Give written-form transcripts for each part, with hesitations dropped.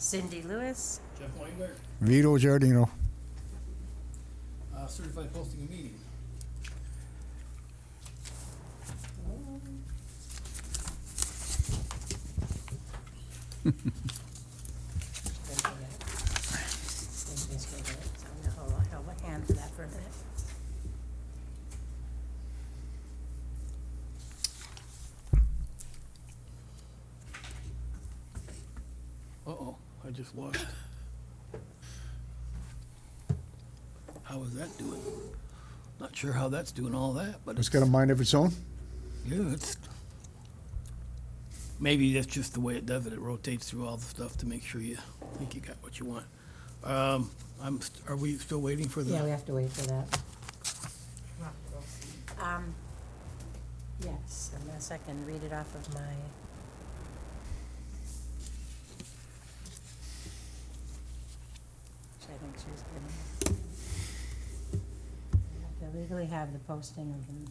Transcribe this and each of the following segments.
Cindy Lewis. Jeff Weingart, Vito Giardino. certified posting a meeting. Hold my hand for that for a minute. Uh-oh, I just lost. How is that doing? Not sure how that's doing all that, but It's got a mind of its own. yeah, it's, maybe that's just the way it does it. It rotates through all the stuff to make sure you think you got what you want. Are we still waiting for the? Yeah, we have to wait for that. Yes, unless I can read it off of my. Which I think she's good. They legally have the posting of them.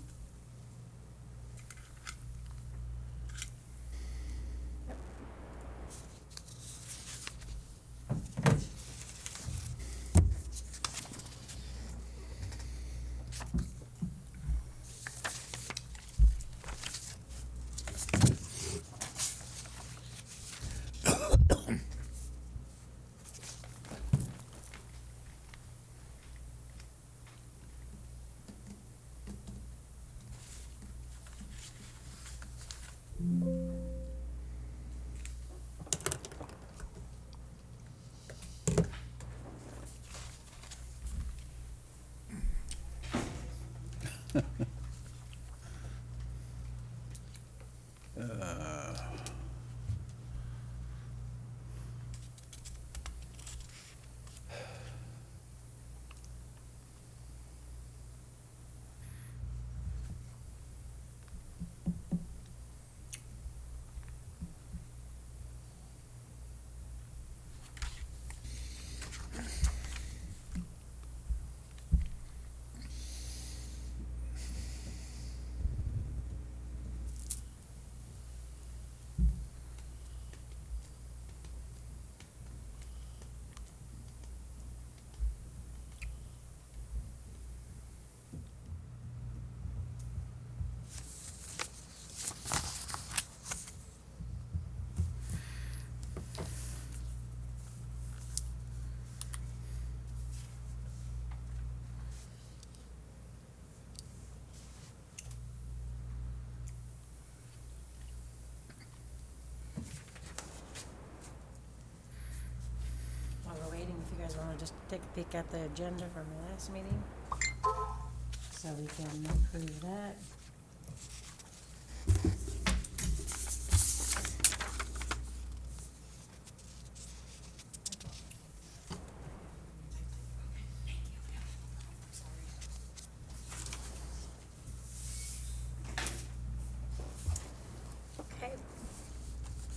While we're waiting, if you guys want to just take a peek at the agenda from the last meeting, so we can approve that. Okay.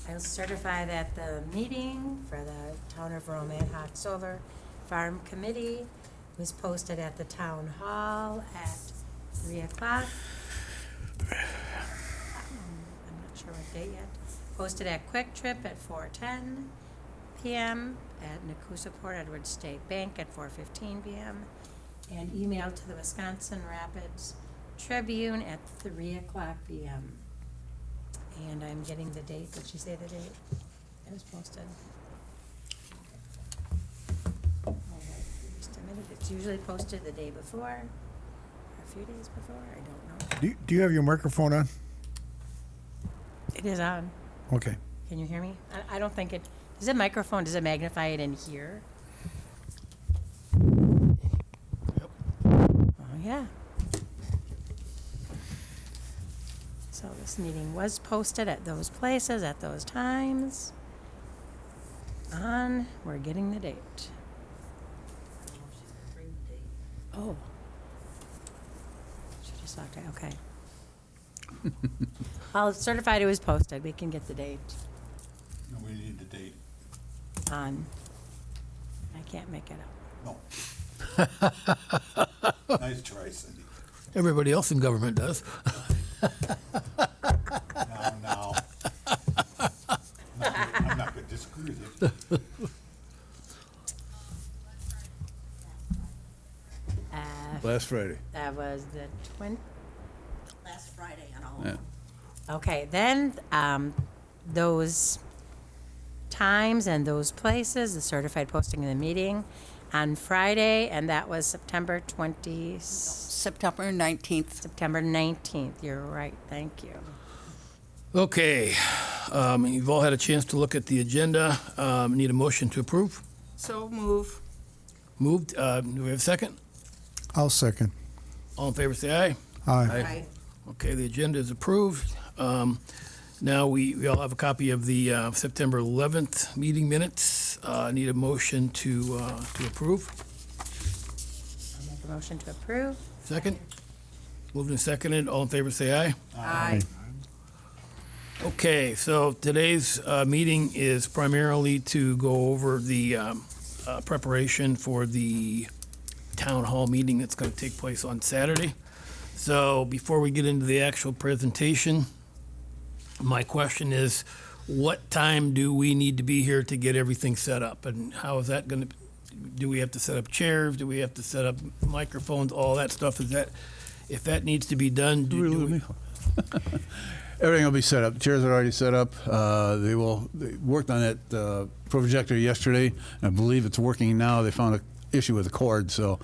I'll certify that the meeting for the Town of Rome Ad Hoc Solar Farm Committee was posted at the Town Hall at 3 o'clock. I'm not sure what date yet. Posted at Quick Trip at 4:10 p.m. at Nakusa Port Edward State Bank at 4:15 p.m. and emailed to the Wisconsin Rapids Tribune at 3 o'clock p.m. And I'm getting the date. Did she say the date? It was posted. All right, just a minute. It's usually posted the day before, or a few days before. I don't know. Do you have your microphone on? It is on. Okay. Can you hear me? I don't think it. Is it microphone? Does it magnify it in here? Yep. Oh yeah. So this meeting was posted at those places, at those times. We're getting the date. Oh. She just talked to, okay. I'll certify it was posted. We can get the date No, we need the date. on. I can't make it up. No. Nice try, Cindy. Everybody else in government does. Now. I'm not gonna disagree with you. Last Friday. That was the Last Friday on all of Yeah. them. Okay, then, those times and those places, the certified posting of the meeting on Friday, and that was September September 19th. September 19th. You're right, thank you. Okay, you've all had a chance to look at the agenda. Need a motion to approve? So move. Moved, do we have a second? I'll second. All in favor, say aye. Aye. Okay, the agenda is approved. Now, we all have a copy of the September 11th meeting minutes. Need a motion to approve. I'll make a motion to approve. Second? Moved and seconded. All in favor, say aye. Aye. Okay, so today's meeting is primarily to go over the preparation for the town hall meeting that's going to take place on Saturday. So before we get into the actual presentation, my question is, what time do we need to be here to get everything set up? And how is that going to, do we have to set up chairs? Do we have to set up microphones? All that stuff, is that, if that needs to be done, do we? Everything will be set up. The chairs are already set up. They worked on that projector yesterday. I believe it's working now. They found an issue with the cord, so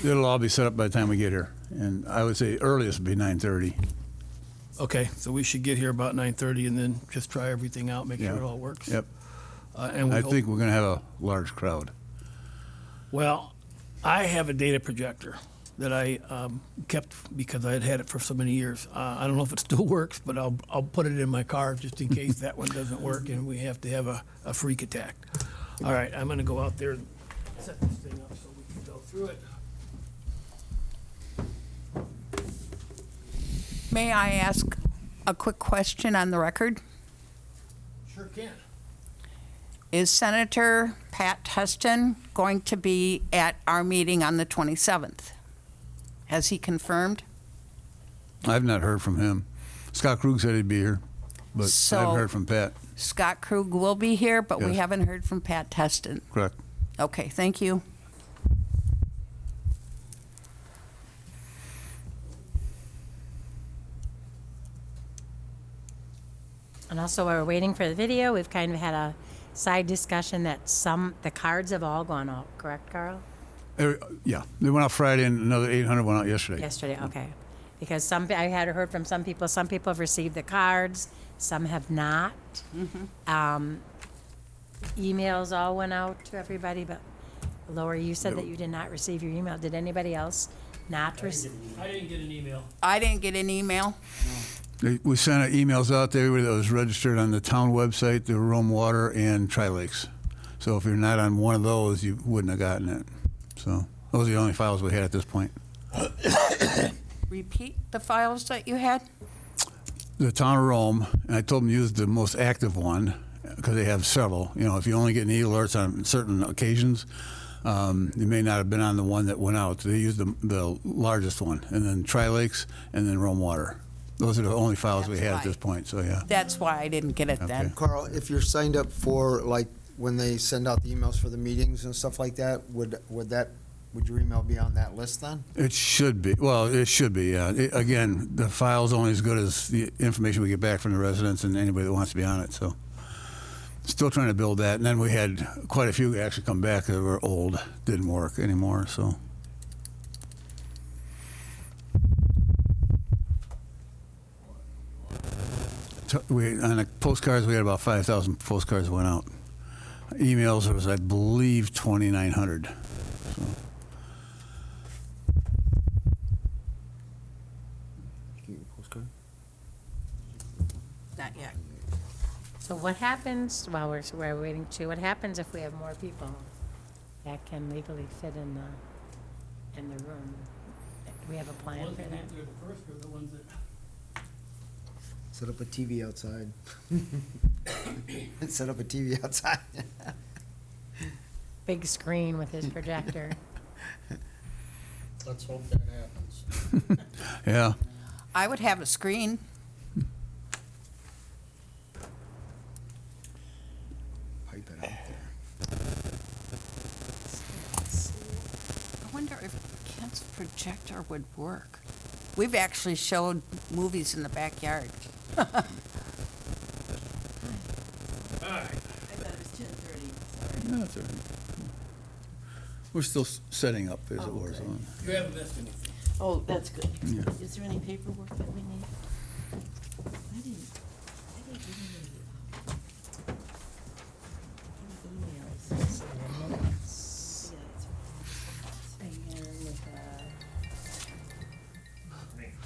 it'll all be set up by the time we get here. And I would say earliest would be 9:30. Okay, so we should get here about 9:30 and then just try everything out, make sure Yeah. it all works. Yep. And we I hope- think we're going to have a large crowd. Well, I have a data projector that I kept because I had had it for so many years. I don't know if it still works, but I'll put it in my car just in case that one doesn't work and we have to have a freak attack. All right, I'm going to go out there and set this thing up so we can go through it. May I ask a quick question on the record? Sure can. Is Senator Pat Tustin going to be at our meeting on the 27th? Has he confirmed? I've not heard from him. Scott Krug said he'd be here, but I So- haven't heard from Pat. Scott Krug will be here, but we Yes. haven't heard from Pat Tustin. Correct. Okay, thank you. And also, while we're waiting for the video, we've kind of had a side discussion that the cards have all gone out, correct, Carl? Yeah, they went out Friday and another 800 went out yesterday. Yesterday, okay. Because I had heard from some people have received the cards, some have not. Emails all went out to everybody, but Lori, you said that you did not receive your email. Did anybody else not receive? I didn't get an email. I didn't get an email. We sent emails out to everybody that was registered on the town website, the Rome Water and Tri-Lakes. So if you're not on one of those, you wouldn't have gotten it. So those are the only files we had at this point. Repeat the files that you had? The town of Rome, and I told them to use the most active one because they have several. You know, if you only get any alerts on certain occasions, you may not have been on the one that went out. They used the largest one, and then Tri-Lakes, and then Rome Water. Those are the only files we That's had why. at this point, so yeah. That's why I didn't get it then. Okay. Carl, if you're signed up for, like, when they send out the emails for the meetings and stuff like that, would your email be on that list then? It should be. Well, it should be, yeah. Again, the file's only as good as the information we get back from the residents and anybody that wants to be on it, so. Still trying to build that, and then we had quite a few actually come back that were old, didn't work anymore, so. On the postcards, we had about 5,000 postcards went out. Emails, there was, I believe, 2,900. So. Not yet. So what happens, while we're waiting what happens if we have more people that can legally fit in the room? Do we have a plan for that? Set up a TV outside. Set up a TV outside. Big screen with his projector. Let's hope that happens. Yeah. I would have a screen. Pipe I wonder if Kent's projector would work. We've actually showed movies in the backyard. No, it's all right. We're still setting up, as it were. So. You haven't missed anything. Oh, that's good. Yeah. Is there any paperwork that we need? I didn't get any emails. Minutes. Yeah, it's- And with the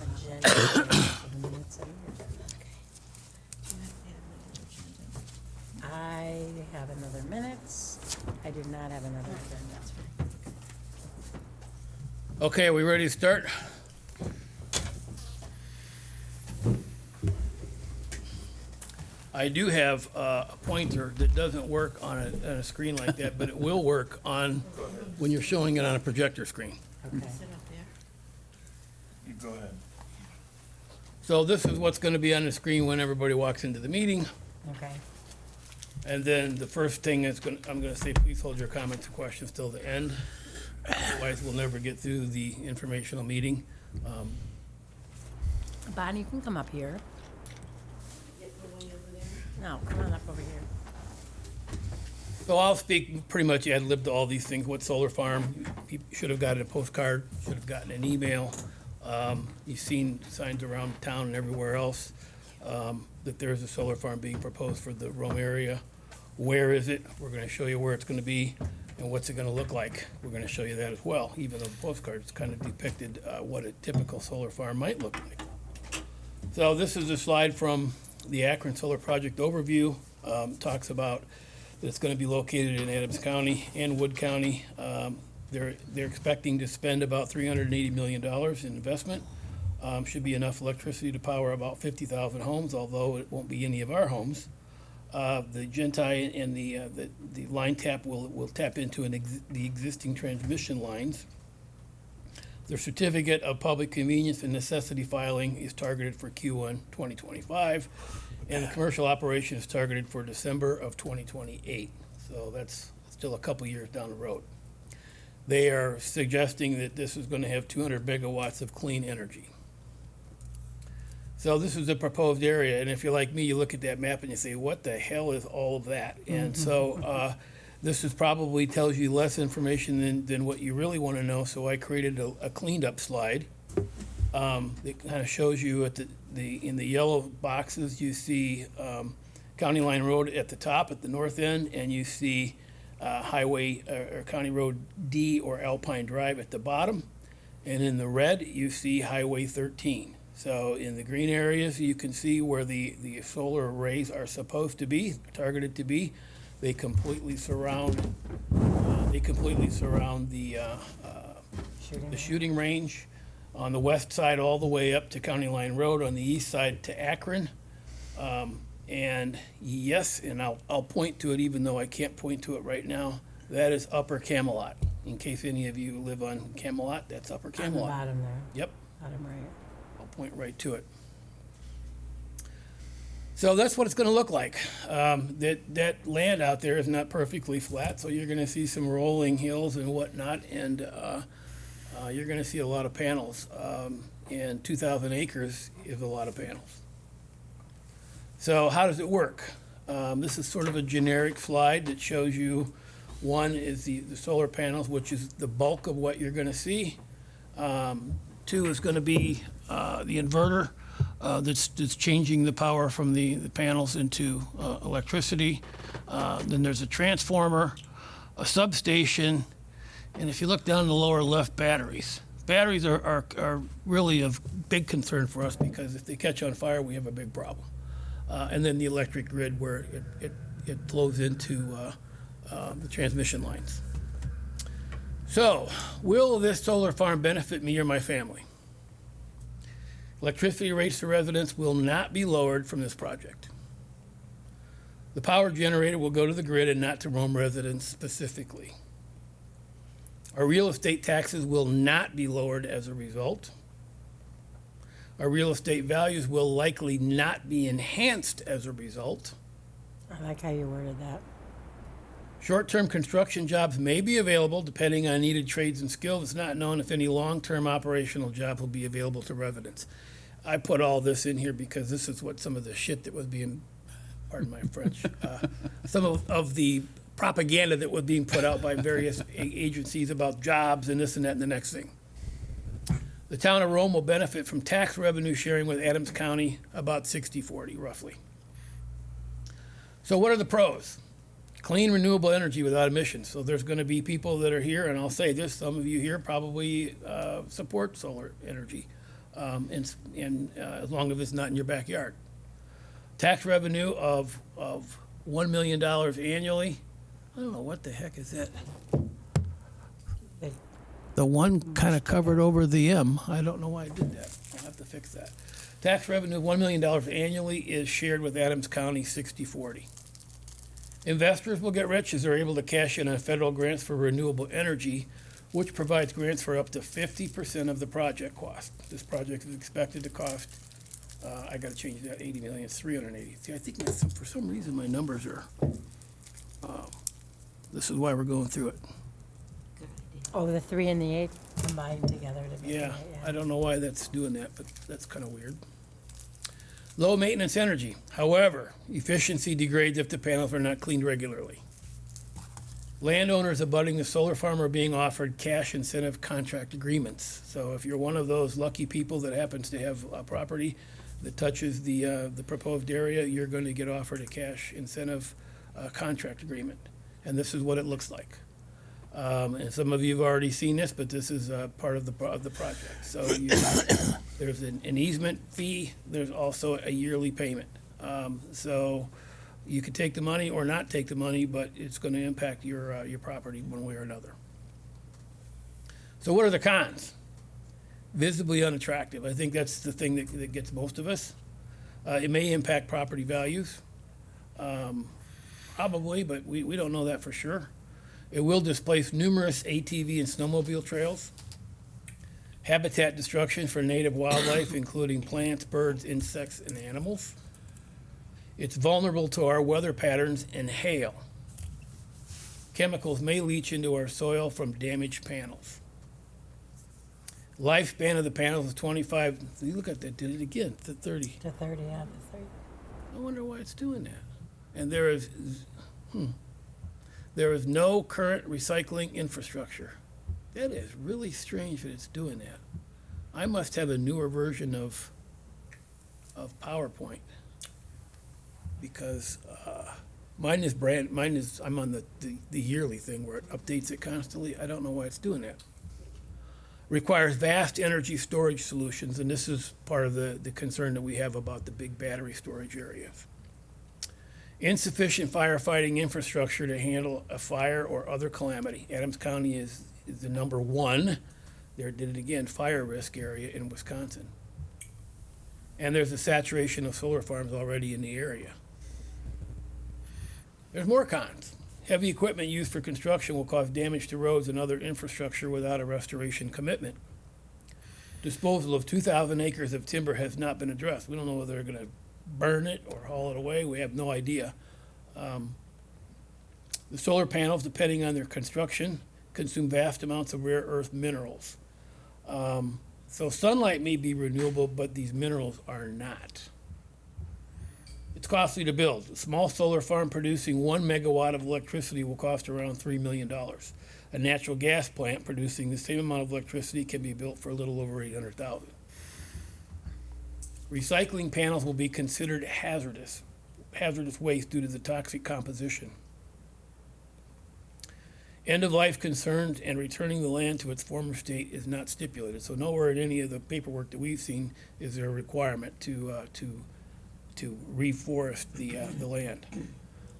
agenda, the minutes are here. Do you have to have another agenda? I have another minutes. I did not have another agenda. That's fine. Okay, are we ready to start? I do have a pointer that doesn't work on a screen like that, but it will work on, when you're showing it on a projector screen. Okay. Sit up there. You go ahead. So this is what's going to be on the screen when everybody walks into the meeting. Okay. And then the first thing is I'm going to say, please hold your comments and questions till the end. Otherwise, we'll never get through the informational meeting. Bonnie, you can come up here. No, come on up over here. So I'll speak pretty much ad lib to all these things. What solar farm, you should have gotten a postcard, should have gotten an email. You've seen signs around town and everywhere else that there's a solar farm being proposed for the Rome area. Where is it? We're going to show you where it's going to be and what's it going to look like. We're going to show you that as well, even though the postcard's kind of depicted what a typical solar farm might look like. So this is a slide from the Akron Solar Project Overview. Talks about that it's going to be located in Adams County and Wood County. They're expecting to spend about $380 million in investment. Should be enough electricity to power about 50,000 homes, although it won't be any of our homes. The Gentai and the line tap will tap into the existing transmission lines. Their certificate of public convenience and necessity filing is targeted for Q1 2025, and the commercial operation is targeted for December of 2028. So that's still a couple years down the road. They are suggesting that this is going to have 200 megawatts of clean energy. So this is the proposed area, and if you're like me, you look at that map and you say, what the hell is all of that? And so this is probably tells you less information than what you really want to know, so I created a cleaned up slide that kind of shows you at in the yellow boxes, you see County Line Road at the top at the north end, and you see Highway or County Road D or Alpine Drive at the bottom, and in the red, you see Highway 13. So in the green areas, you can see where the solar arrays are supposed to be, targeted to be. They completely surround the shooting range on the west side all the way up to County Line Road, on the east side to Akron. And yes, and I'll point to it even though I can't point to it right now. That is Upper Camelot. In case any of you live on Camelot, that's Upper On the Camelot. bottom there, Yep. bottom right. I'll point right to it. So that's what it's going to look like. That land out there is not perfectly flat, so you're going to see some rolling hills and whatnot, and you're going to see a lot of panels. And 2,000 acres is a lot of panels. So how does it work? This is sort of a generic slide that shows you, one is the solar panels, which is the bulk of what you're going to see. Two is going to be the inverter that's changing the power from the panels into electricity. Then there's a transformer, a substation, and if you look down in the lower left, batteries. Batteries are really of big concern for us because if they catch on fire, we have a big problem. And then the electric grid where it flows into the transmission lines. So, will this solar farm benefit me or my family? Electricity rates to residents will not be lowered from this project. The power generated will go to the grid and not to Rome residents specifically. Our real estate taxes will not be lowered as a result. Our real estate values will likely not be enhanced as a result. I like how you worded that. Short-term construction jobs may be available depending on needed trades and skills. It's not known if any long-term operational jobs will be available to residents. I put all this in here because this is what some of the shit that was being, pardon my French, some of the propaganda that was being put out by various agencies about jobs and this and that and the next thing. The town of Rome will benefit from tax revenue sharing with Adams County, about 60-40 roughly. So what are the pros? Clean, renewable energy without emissions. So there's going to be people that are here, and I'll say this, some of you here probably support solar energy, and as long as it's not in your backyard. Tax revenue of $1 million annually. I don't know, what the heck is that? The one kind of covered over the M. I don't know why I did that. I'll have to fix that. Tax revenue of $1 million annually is shared with Adams County 60-40. Investors will get rich as they're able to cash in on federal grants for renewable energy, which provides grants for up to 50% of the project cost. This project is expected to cost, I gotta change that, 80 million, it's 380. See, I think for some reason my numbers are, this is why we're going through it. Oh, the 3 and the 8 combined together to make Yeah, it, I don't know why that's doing that, but that's kind of weird. Low maintenance energy. However, efficiency degrades if the panels are not cleaned regularly. Landowners abutting the solar farm are being offered cash incentive contract agreements. So if you're one of those lucky people that happens to have a property that touches the proposed area, you're going to get offered a cash incentive contract agreement. And this is what it looks like. And some of you have already seen this, but this is part of the project. So there's an easement fee. There's also a yearly payment. So you could take the money or not take the money, but it's going to impact your property one way or another. So what are the cons? Visibly unattractive. I think that's the thing that gets most of us. It may impact property values. Probably, but we don't know that for sure. It will displace numerous ATV and snowmobile trails. Habitat destruction for native wildlife, including plants, birds, insects, and animals. It's vulnerable to our weather patterns and hail. Chemicals may leach into our soil from damaged panels. Lifespan of the panels is 25. You look at that, did it again, to 30. to 30, yeah, to 30. I wonder why it's doing that. And there is no current recycling infrastructure. That is really strange that it's doing that. I must have a newer version of PowerPoint because mine is I'm on the yearly thing where it updates it constantly. I don't know why it's doing that. Requires vast energy storage solutions, and this is part of the concern that we have about the big battery storage areas. Insufficient firefighting infrastructure to handle a fire or other calamity. Adams County is the number one, there did it again, fire risk area in Wisconsin. And there's a saturation of solar farms already in the area. There's more cons. Heavy equipment used for construction will cause damage to roads and other infrastructure without a restoration commitment. Disposal of 2,000 acres of timber has not been addressed. We don't know whether they're going to burn it or haul it away. We have no idea. The solar panels, depending on their construction, consume vast amounts of rare earth minerals. So sunlight may be renewable, but these minerals are not. It's costly to build. A small solar farm producing 1 megawatt of electricity will cost around $3 million. A natural gas plant producing the same amount of electricity can be built for a little over $800,000. Recycling panels will be considered hazardous waste due to the toxic composition. End-of-life concerns and returning the land to its former state is not stipulated. So nowhere in any of the paperwork that we've seen is there a requirement to reforest the land.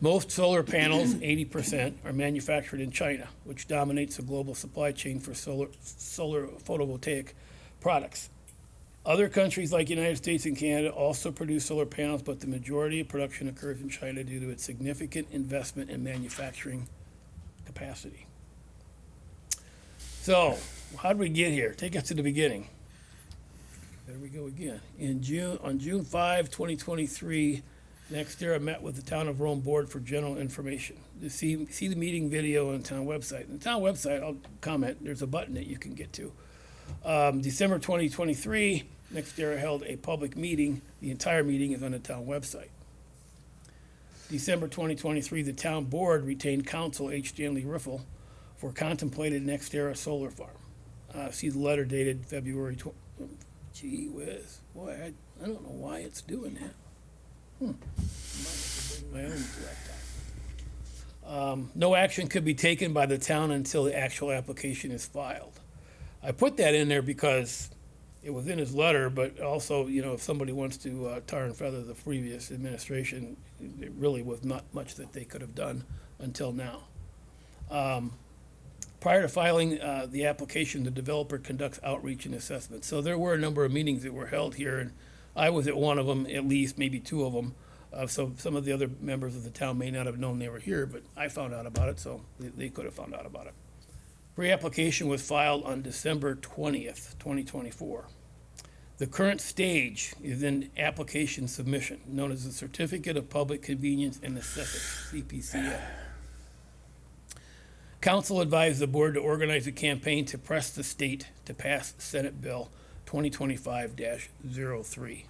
Most solar panels, 80%, are manufactured in China, which dominates the global supply chain for solar photovoltaic products. Other countries like the United States and Canada also produce solar panels, but the majority of production occurs in China due to its significant investment in manufacturing capacity. So, how did we get here? Take us to the beginning. There we go again. On June 5, 2023, NextEra met with the Town of Rome Board for general information. To see the meeting video on the town website. On the town website, I'll comment, there's a button that you can get to. December 2023, NextEra held a public meeting. The entire meeting is on the town website. December 2023, the town board retained counsel H. Stanley Riffle for contemplated NextEra solar farm. See the letter dated February gee whiz, boy, I don't know why it's doing that. I might have to bring my own laptop. No action could be taken by the town until the actual application is filed. I put that in there because it was in his letter, but also, you know, if somebody wants to tar and feather the previous administration, there really was not much that they could have done until now. Prior to filing the application, the developer conducts outreach and assessment. So there were a number of meetings that were held here, and I was at one of them, at least, maybe two of them. So some of the other members of the town may not have known they were here, but I found out about it, so they could have found out about it. Pre-application was filed on December 20th, 2024. The current stage is in application submission, known as the Certificate of Public Convenience and Necessity, CPCN. Council advised the board to organize a campaign to press the state to pass Senate Bill 2025-03.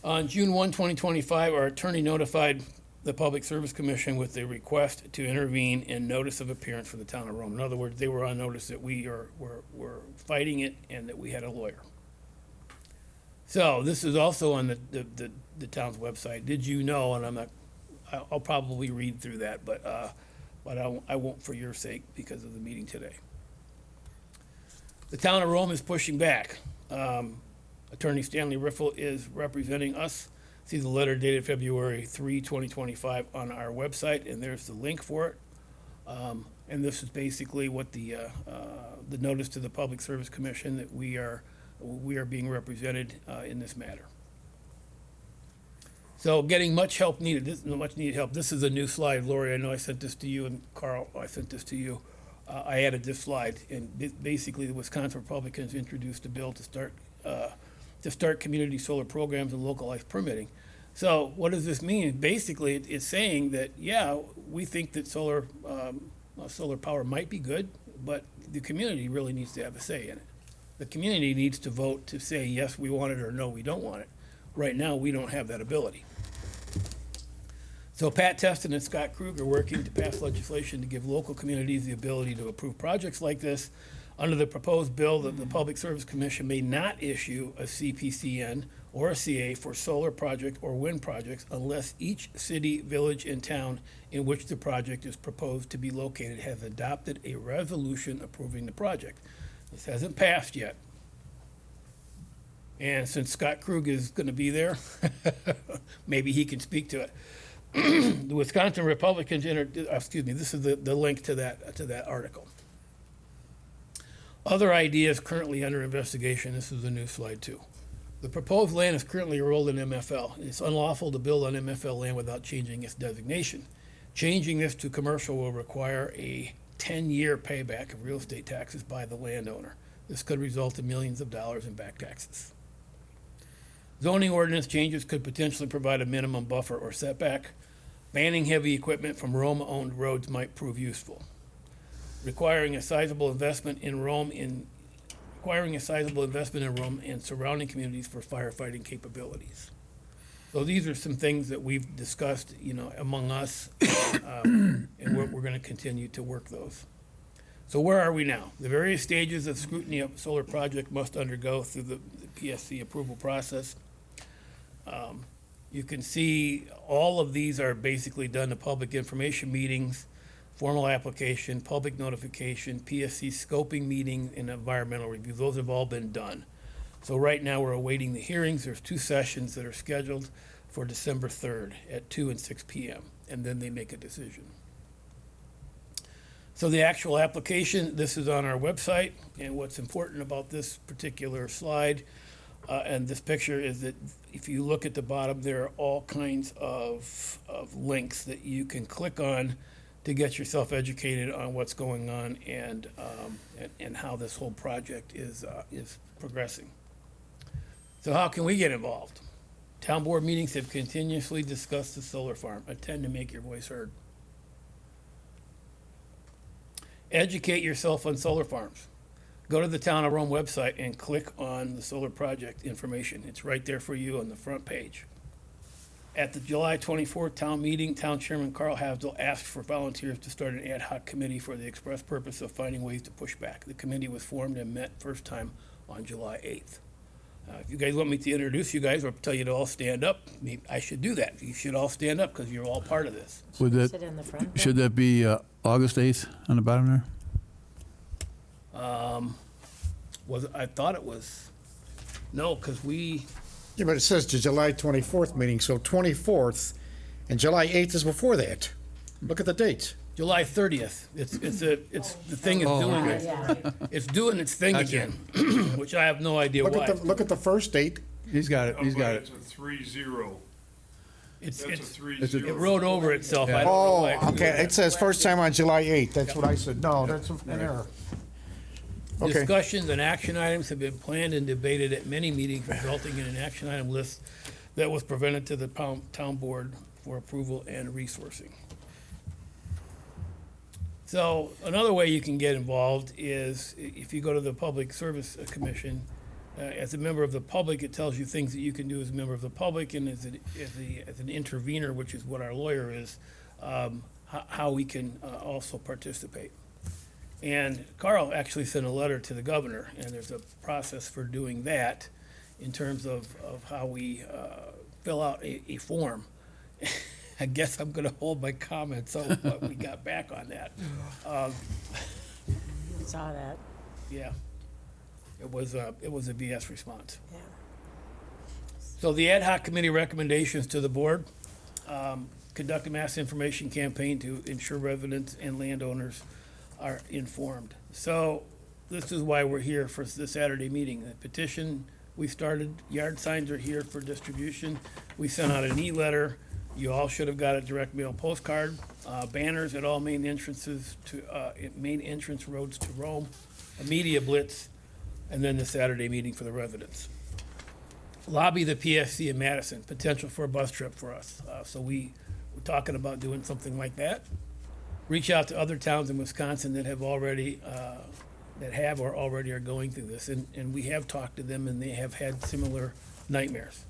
On June 1, 2025, our attorney notified the Public Service Commission with a request to intervene in notice of appearance for the town of Rome. In other words, they were on notice that we were fighting it and that we had a lawyer. So this is also on the town's website. Did you know, and I'll probably read through that, but I won't for your sake because of the meeting today. The town of Rome is pushing back. Attorney Stanley Riffle is representing us. See the letter dated February 3, 2025 on our website, and there's the link for it. And this is basically what the notice to the Public Service Commission that we are being represented in this matter. So getting much help needed, much needed help. This is a new slide, Lori. I know I sent this to you, and Carl, I sent this to you. I added this slide, and basically the Wisconsin Republicans introduced a bill to start community solar programs and localized permitting. So what does this mean? Basically, it's saying that, yeah, we think that solar power might be good, but the community really needs to have a say in it. The community needs to vote to say, yes, we want it, or no, we don't want it. Right now, we don't have that ability. So Pat Teston and Scott Krug are working to pass legislation to give local communities the ability to approve projects like this. Under the proposed bill, the Public Service Commission may not issue a CPCN or a CA for solar project or wind projects unless each city, village, and town in which the project is proposed to be located has adopted a resolution approving the project. This hasn't passed yet. And since Scott Krug is going to be there, maybe he can speak to it. The Wisconsin Republicans this is the link to that article. Other ideas currently under investigation. This is a new slide too. The proposed land is currently enrolled in MFL. It's unlawful to build on MFL land without changing its designation. Changing this to commercial will require a 10-year payback of real estate taxes by the landowner. This could result in millions of dollars in back taxes. Zoning ordinance changes could potentially provide a minimum buffer or setback. Banning heavy equipment from Rome-owned roads might prove useful. Requiring a sizable investment in Rome and surrounding communities for firefighting capabilities. So these are some things that we've discussed, among us, and we're going to continue to work those. So where are we now? The various stages of scrutiny of solar project must undergo through the PSC approval process. You can see all of these are basically done to public information meetings, formal application, public notification, PSC scoping meeting, and environmental review. Those have all been done. So right now we're awaiting the hearings. There's 2 sessions that are scheduled for December 3rd at 2 and 6 p.m. and then they make a decision. So the actual application, this is on our website, and what's important about this particular slide and this picture is that if you look at the bottom, there are all kinds of links that you can click on to get yourself educated on what's going on and how this whole project is progressing. So how can we get involved? Town board meetings have continuously discussed the solar farm. Attend to make your voice heard. Educate yourself on solar farms. Go to the Town of Rome website and click on the solar project information. It's right there for you on the front page. At the July 24th town meeting, Town Chairman Carl Havdel asked for volunteers to start an ad hoc committee for the express purpose of finding ways to push back. The committee was formed and met first time on July 8th. If you guys want me to introduce you guys or tell you to all stand up, I should do that. You should all stand up because you're all part of this. Would Sit that, in the front. should that be August 8th on the bottom there? I thought it was, no, because we, Yeah, but it says the July 24th meeting, so 24th, and July 8th is before that. Look at the dates. July 30th. It's the thing is doing it. Yeah, It's doing its thing again, which I have no idea why. Look at the first date. He's got it, he's got It's it. a 3-0. It's, That's a it's, 3-0. it wrote over itself. I don't know Oh, why. okay, it says first time on July 8th. That's what I said. No, that's an error. Okay. Discussions and action items have been planned and debated at many meetings, resulting in an action item list that was presented to the town board for approval and resourcing. So another way you can get involved is if you go to the Public Service Commission, as a member of the public, it tells you things that you can do as a member of the public, and as an intervener, which is what our lawyer is, how we can also participate. And Carl actually sent a letter to the governor, and there's a process for doing that in terms of how we fill out a form. I guess I'm gonna hold my comments on what we got back on that. saw that, Yeah. It was a BS response. yeah. So the ad hoc committee recommendations to the board, conduct a mass information campaign to ensure residents and landowners are informed. So this is why we're here for the Saturday meeting. The petition, we started, yard signs are here for distribution. We sent out an e-letter. You all should have got a direct mail postcard, banners at all main entrances to, main entrance roads to Rome, a media blitz, and then the Saturday meeting for the residents. Lobby the PSC in Madison, potential for a bus trip for us. So we're talking about doing something like that. Reach out to other towns in Wisconsin that have already, or already are going through this. And we have talked to them and they have had similar nightmares.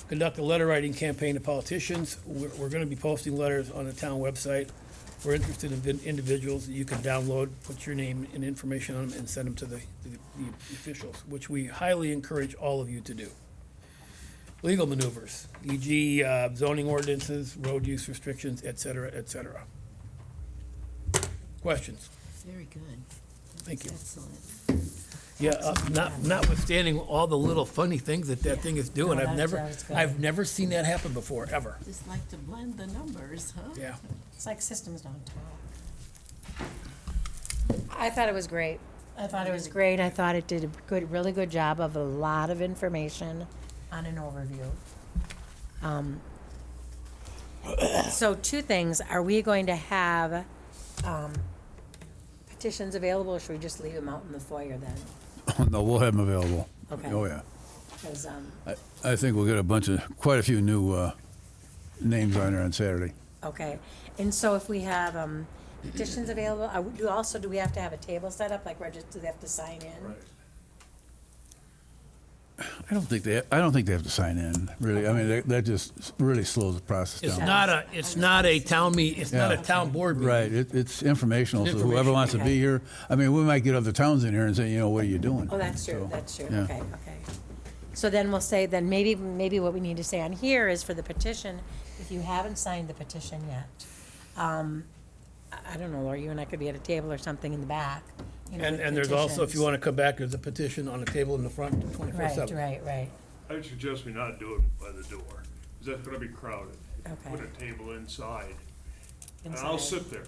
Conduct a letter writing campaign to politicians. We're gonna be posting letters on the town website. For interested individuals, you can download, put your name and information on them and send them to the officials, which we highly encourage all of you to do. Legal maneuvers, e.g. Zoning ordinances, road use restrictions, et cetera, et cetera. Questions? Very good. Thank you. Excellent. Yeah, notwithstanding all the little funny things that thing is doing, No, I've that was good. I've never seen that happen before, ever. Just like to blend the numbers, huh? Yeah. It's like systems don't talk. I thought it was great. I thought it was great. I thought it did a really good job of a lot of information on an overview. So two things, are we going to have, petitions available, or should we just leave them out in the foyer then? No, we'll have them available. Okay. Oh, yeah. 'Cause, I think we'll get quite a few new names on there on Saturday. okay, and so if we have, petitions available, do we have to have a table set up, like register, do they have to sign in? I don't think they have to sign in, really. I mean, that just really slows the process It's down. not a town it's not a Yeah. town board meeting. Right, it's informational, so Information, whoever wants to okay. be here, I mean, we might get other towns in here and say, what are you doing? Oh, that's true, So, that's true, yeah. okay, okay. So then we'll say, then maybe what we need to say on here is for the petition, if you haven't signed the petition yet, I don't know, Laura, you and I could be at a table or something in the back, you know, with And there's also, if you petitions. want to come back, there's a petition on the table in the front, 24/7. Right, I'd suggest we not do it by the door, because that's gonna be crowded. Okay. Put a table inside, and I'll inside. sit there.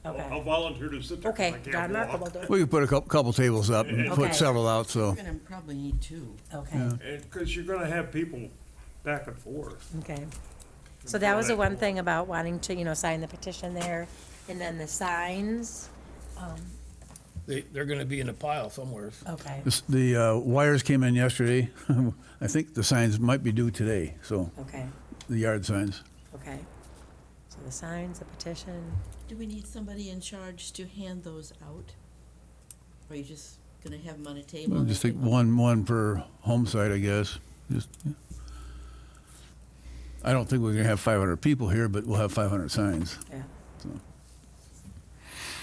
Okay. I'll volunteer to sit there, 'cause Okay, I Don can't Markle will walk. do it, We could put a couple tables up and Okay. put several out, so. We're gonna probably need two. okay, And, because you're gonna have people back and forth. okay. So that was the one thing about wanting to, sign the petition there, and then the signs, They're gonna be in a pile somewhere. Okay, The wires came in yesterday. I think the signs might be due today, so, okay, the yard signs. okay. So the signs, the petition, Do we need somebody in charge to hand those out? Or are you just gonna have them on a table? Well, and just they take can- one per home site, I guess. Just, yeah. I don't think we're gonna have 500 people here, but we'll have 500 signs. yeah.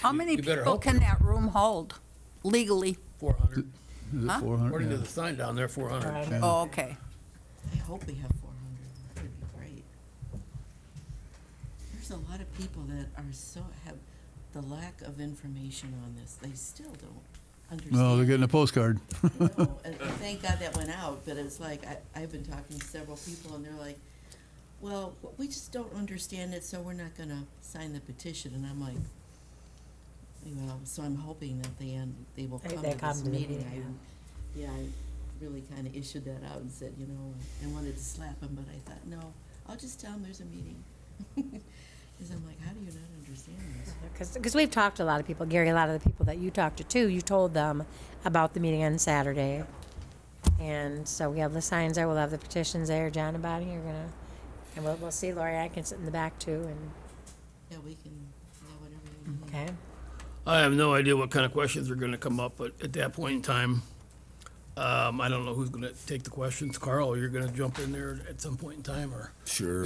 How many You better people hope can that room hold legally? 400. Is it Huh? 400? According to Yeah. the sign down there, 400. Right. Oh, okay. I hope we have 400. That would be great. There's a lot of people that are have the lack of information on this. They still don't understand. Well, they're getting a postcard. No, and thank God that went out, but it's like, I've been talking to several people, and they're like, well, we just don't understand it, so we're not gonna sign the petition, and I'm like, well, so I'm hoping that they will come They to come this to the meeting. meeting, Yeah, I really kinda issued that out and said, you know, I wanted to slap them, but I thought, no, I'll just tell them there's a meeting. Cause I'm like, how do you not understand this? Because we've talked to a lot of people, Gary, a lot of the people that you talked to too, you told them about the meeting on Saturday. And so we have the signs there, we'll have the petitions there, John and Bonnie are gonna, and we'll see, Lori, I can sit in the back too, and, Yeah, we can, yeah, whatever you need. okay? I have no idea what kind of questions are gonna come up, but at that point in time, I don't know who's gonna take the questions. Carl, you're gonna jump in there at some point in time, or? Sure.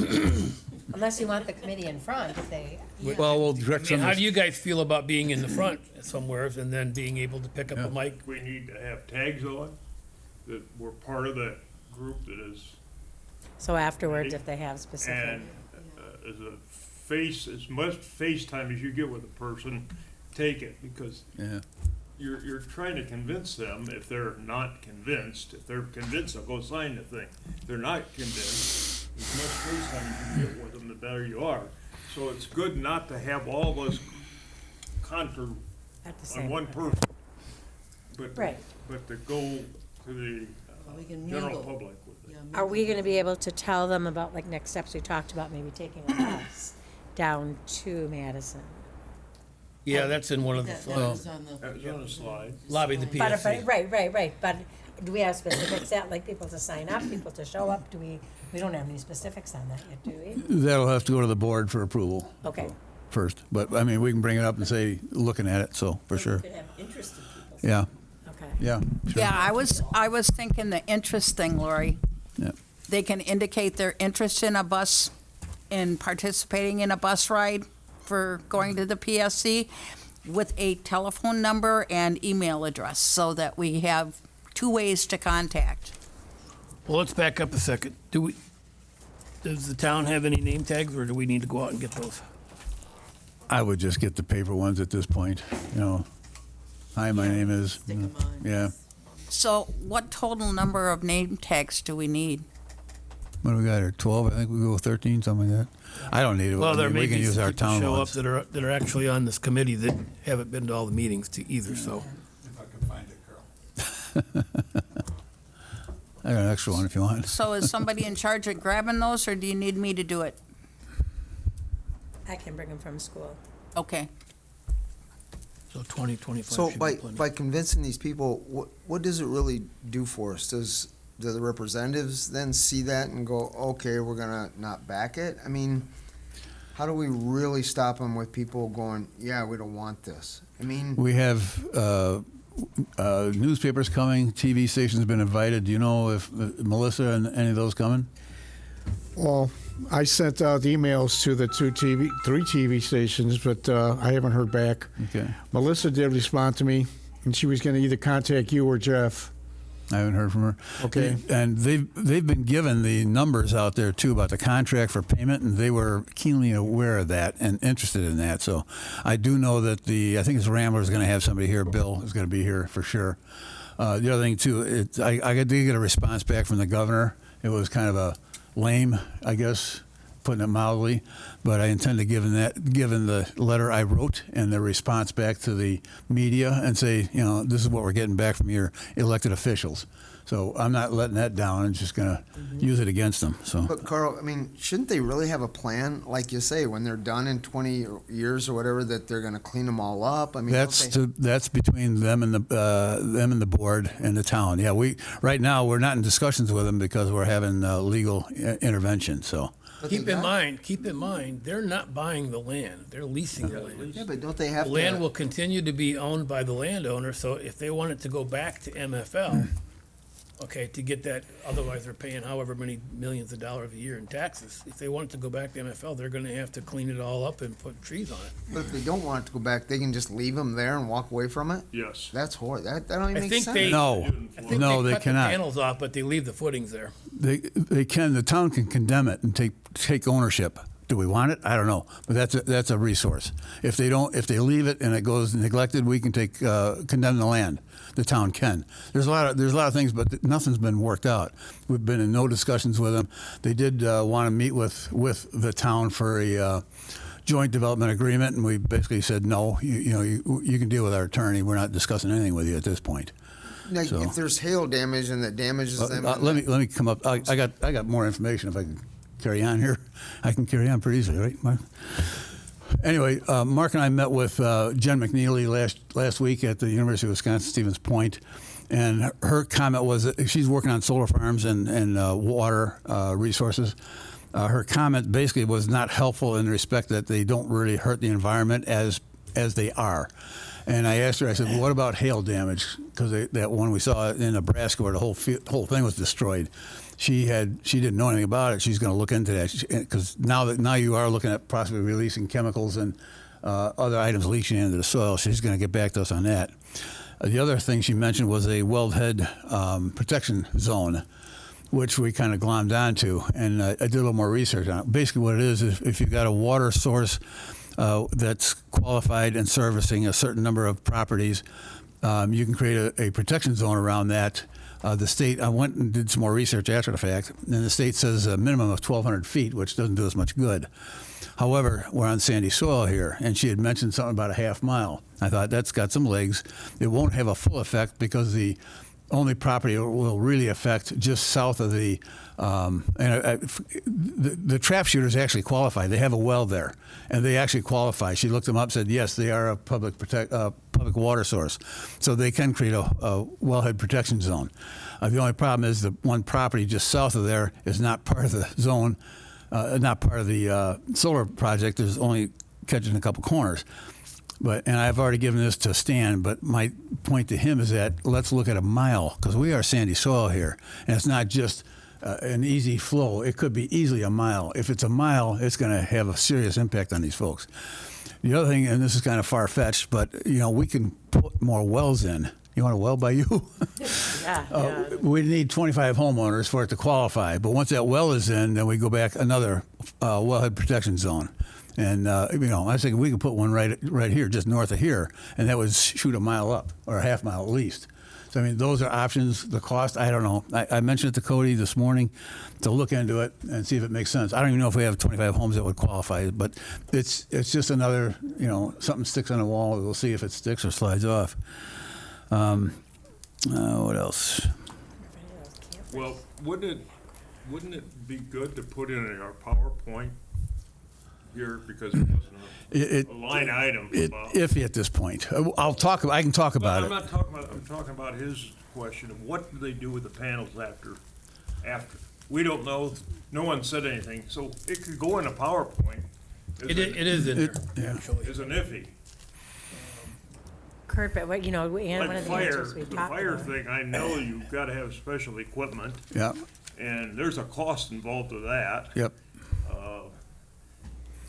Unless you want the committee in front, if they, Well, we'll direct I some mean, how of do you guys feel about being in the front somewhere and then being able to pick up a Yeah. mic? We need to have tags on, that we're part of that group that is, so afterwards, if they have specific. and as a face, as much FaceTime as you get with a person, take it, because yeah. you're trying to convince them. If they're not convinced, if they're convinced, they'll go sign the thing. If they're not convinced, as much FaceTime as you get with them, the better you are. So it's good not to have all this contra At the on same one time. person, but, Right. but to go to the Well, we can general mingle. public with it. Yeah, Are we mingle. gonna be able to tell them about, like, next steps we talked about, maybe taking a bus down to Madison? Yeah, that's in one of the That slides. was on the. That was on a slide. Lobby the slide. PSC. Right, but do we have specifics that, like, people to sign up, people to show up? We don't have any specifics on that yet, do we? That'll have to go to the board for approval Okay, first. But, I mean, we can bring it up and say, looking at it, so, for sure. You could have interested people. Yeah, okay. yeah. Sure. Yeah, I was thinking the interest thing, Lori. Yeah. They can indicate their interest in a bus, in participating in a bus ride for going to the PSC with a telephone number and email address so that we have two ways to contact. Well, let's back up a second. Does the town have any name tags, or do we need to go out and get those? I would just get the paper ones at this point, you know. Hi, my name is. Stick 'em on. Yeah. So what total number of name tags do we need? What do we got here? 12? I think we go with 13, something like that. I don't need it. Well, I there mean, may we can be use some our people town show up ones. that are actually on this committee that haven't been to all the meetings to either, so. If I can find it, Carl. I got an extra one if you want. So is somebody in charge of grabbing those, or do you need me to do it? I can bring them from school. Okay. So 20, 25 So should by, be plenty. by convincing these people, what does it really do for us? Do the representatives then see that and go, okay, we're gonna not back it? I mean, how do we really stop them with people going, yeah, we don't want this? I mean, We have newspapers coming, TV stations been invited. Do you know if Melissa and any of those coming? Well, I sent out emails to the three TV stations, but I haven't heard back. Okay. Melissa did respond to me, and she was going to either contact you or Jeff. I haven't heard from her. Okay. And they've been given the numbers out there too about the contract for payment, and they were keenly aware of that and interested in that. So I do know that I think it's Rambler's going to have somebody here. Bill is going to be here for sure. The other thing too, I did get a response back from the governor. It was kind of a lame, I guess, putting it mildly, but I intend to given the letter I wrote and the response back to the media and say, you know, this is what we're getting back from your elected officials. So I'm not letting that down and just gonna use it against them, so. But Carl, I mean, shouldn't they really have a plan, like you say, when they're done in 20 years or whatever, that they're gonna clean them all up? I mean, That's between them and the board and the town. Yeah, right now, we're not in discussions with them because we're having legal intervention, so. Keep in mind, they're not buying the land, they're leasing the land. Yeah, but don't they have The to? land will continue to be owned by the landowner, so if they want it to go back to MFL, okay, to get that, otherwise they're paying however many millions of dollars a year in taxes. If they want it to go back to MFL, they're gonna have to clean it all up and put trees on it. But if they don't want it to go back, they can just leave them there and walk away from it? Yes. That's horrible. That don't even I make think sense. they- No, I think no, they cut the cannot. panels off, but they leave the footings there. They can, the town can condemn it and take ownership. Do we want it? I don't know, but that's a resource. If they leave it and it goes neglected, we can condemn the land. The town can. There's a lot of things, but nothing's been worked out. We've been in no discussions with them. They did want to meet with the town for a joint development agreement, and we basically said no. You can deal with our attorney. We're not discussing anything with you at this point. Now, So- if there's hail damage and that damages them. let me come up. I got more information if I can carry on here. I can carry on pretty easily, right, Mark? Anyway, Mark and I met with Jen McNeely last week at the University of Wisconsin-Stevens Point, and her comment was that she's working on solar farms and water resources. Her comment basically was not helpful in the respect that they don't really hurt the environment as they are. And I asked her, I said, well, what about hail damage? Because that one we saw in Nebraska where the whole thing was destroyed. She didn't know anything about it. She's going to look into that because now you are looking at possibly releasing chemicals and other items leaching into the soil. She's going to get back to us on that. The other thing she mentioned was a wellhead protection zone, which we kind of glommed onto, and I did a little more research on it. Basically, what it is if you've got a water source that's qualified and servicing a certain number of properties, you can create a protection zone around that. The state, I went and did some more research after the fact, and the state says a minimum of 1,200 feet, which doesn't do us much good. However, we're on sandy soil here, and she had mentioned something about a half mile. I thought that's got some legs. It won't have a full effect because the only property it will really affect just south of the the trap shooters actually qualify. They have a well there, and they actually qualify. She looked them up, said yes, they are a public water source, so they can create a wellhead protection zone. The only problem is the one property just south of there is not part of the zone, not part of the solar project. There's only catching a couple corners. And I've already given this to Stan, but my point to him is that let's look at a mile, because we are sandy soil here, and it's not just an easy flow. It could be easily a mile. If it's a mile, it's going to have a serious impact on these folks. The other thing, and this is kind of far-fetched, but we can put more wells in. You want a well by you? Yeah. We need 25 homeowners for it to qualify, but once that well is in, then we go back another wellhead protection zone. And, I think we could put one right here, just north of here, and that would shoot a mile up, or a half mile at least. So, I mean, those are options. The cost, I don't know. I mentioned it to Cody this morning to look into it and see if it makes sense. I don't even know if we have 25 homes that would qualify, but it's just another, something sticks on the wall. We'll see if it sticks or slides off. What else? Well, wouldn't it be good to put in our PowerPoint here, because it wasn't a line item about. Iffy at this point. I can talk about I'm it. not talking about, I'm talking about his question of what do they do with the panels after. We don't know, no one said anything, so it could go in a PowerPoint. It is in there, actually. Is an iffy. Kurt, but one of Like the fire, answers we've the talked fire about. thing, I know you've gotta have special equipment, Yeah. and there's a cost involved with that. Yep.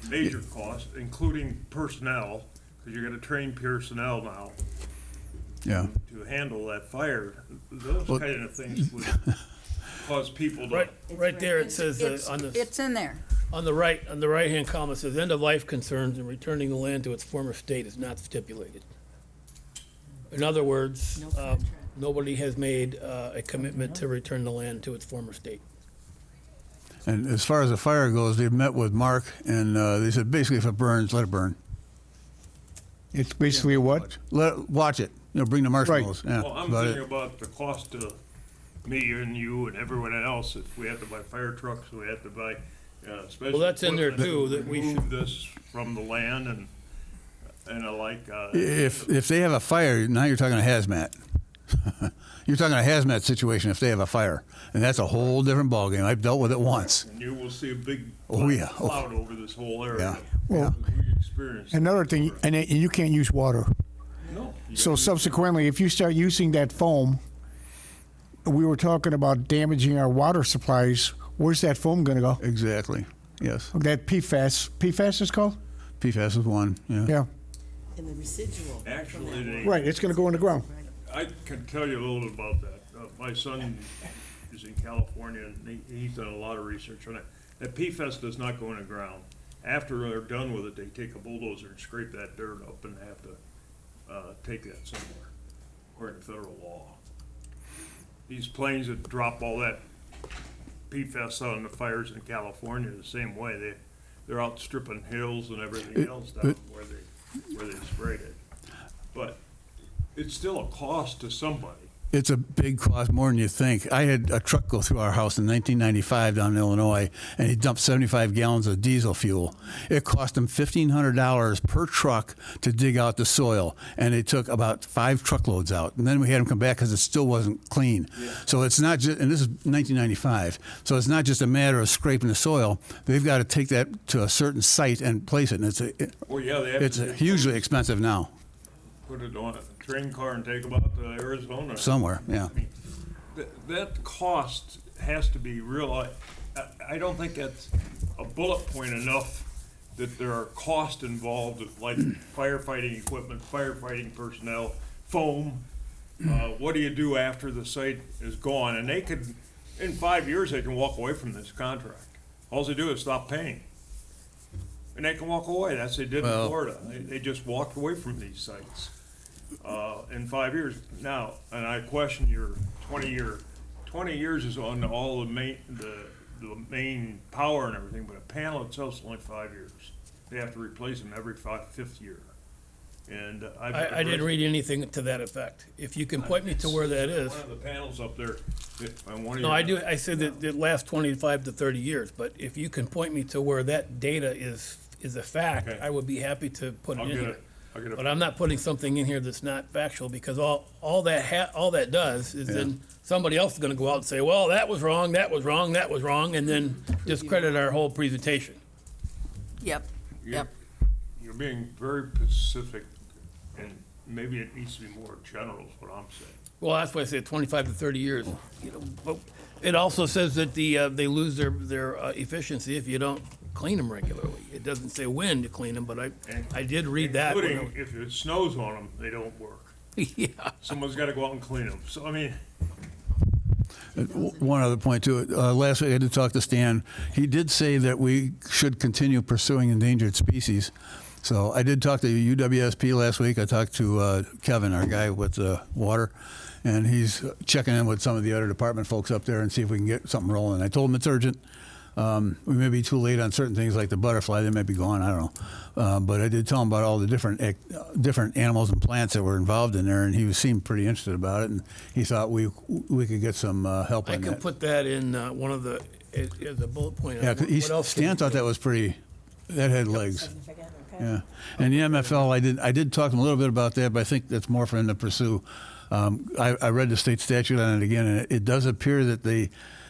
Major cost, including personnel, because you gotta train personnel now Yeah. to handle that fire. Those Well- kind of things would cause people to. Right there, it says It's in there. on the right-hand column, it says end of life concerns and returning the land to its former state is not stipulated. In other words, No contract. nobody has made a commitment to return the land to its former state. And as far as the fire goes, they've met with Mark, and they said basically if it burns, let it burn. It's basically what? Watch it. Bring the marshmallows. Yeah, Well, I'm about thinking it. about the cost to me and you and everyone else, if we have to buy fire trucks, we have to buy, special. Well, that's in there equipment too, to that we remove this from the land and like, If they have a fire, now you're talking a hazmat. You're talking a hazmat situation if they have a fire, and that's a whole different ballgame. I've dealt with it once. and you will see a big Oh, yeah. Oh. cloud over this whole area. Well, We experienced. Another thing, and you can't use water. No. you So gotta- subsequently, if you start using that foam, we were talking about damaging our water supplies. Where's that foam going to go? Exactly. Yes. That PFAS is called? PFAS is one. Yeah. Yeah. And the residual. from Actually, that they- Right, it's going to go in the ground. I can tell you a little bit about that. My son is in California, and he's done a lot of research on it. That PFAS does not go in the ground. After they're done with it, they take a bulldozer and scrape that dirt up and have to take that somewhere, according to federal law. These planes that drop all that PFAS out in the fires in California the same way. They're out stripping hills and everything else down where they sprayed it. But it's still a cost to somebody. It's a big cost, more than you think. I had a truck go through our house in 1995 down in Illinois, and he dumped 75 gallons of diesel fuel. It cost him $1,500 per truck to dig out the soil, and it took about 5 truckloads out. And then we had him come back because it still wasn't clean. So it's not just, and this is 1995, so it's not just a matter of scraping the soil. They've got to take that to a certain site and place it, and Well, yeah, they have it's to hugely expensive now, put it on a train car and take them out to Arizona. somewhere, yeah. I mean, that cost has to be real. I don't think that's a bullet point enough that there are costs involved, like firefighting equipment, firefighting personnel, foam. What do you do after the site is gone? And they could, in 5 years, they can walk away from this contract. All they do is stop paying. And they can walk away. That's what they did in Well- Florida. They just walked away from these sites in 5 years. Now, and I question your 20 years is on all the main power and everything, but a panel itself is only 5 years. They have to replace them every fifth year. And I didn't read anything to that effect. If you can point me to where that is. One of the panels up there, on one of No, your- I do, I said that it lasts 25 to 30 years, but if you can point me to where that data is a fact, Okay. I would be happy to put it I'll in get here. it. I'll get it. But I'm not putting something in here that's not factual, because all that does is then somebody else is gonna go out and say, well, that was wrong, that was wrong, that was wrong, and then discredit our whole presentation. Yep, You're- yep. You're being very specific, and maybe it needs to be more general, is what I'm saying. Well, that's why I said 25 to 30 years. You know, but it also says that they lose their efficiency if you don't clean them regularly. It doesn't say when to clean them, but I did read that. when I Including if it snows on them, they don't work. Yeah. Someone's gotta go out and clean them. So, I mean, One other point to it. Last week I did talk to Stan. He did say that we should continue pursuing endangered species. So I did talk to UWSP last week. I talked to Kevin, our guy with water, and he's checking in with some of the other department folks up there and see if we can get something rolling. I told him it's urgent. We may be too late on certain things like the butterfly. They may be gone. I don't know. But I did tell him about all the different animals and plants that were involved in there, and he seemed pretty interested about it. And he thought we could get some help I on can that. put that in one of the, as a bullet point. Yeah, 'cause What else can Stan we thought do? that was pretty. That had legs. Significant, okay. Yeah, and the MFL, I did talk to him a little bit about that, but I think that's more for him to pursue. I read the state statute on it again, and it does appear that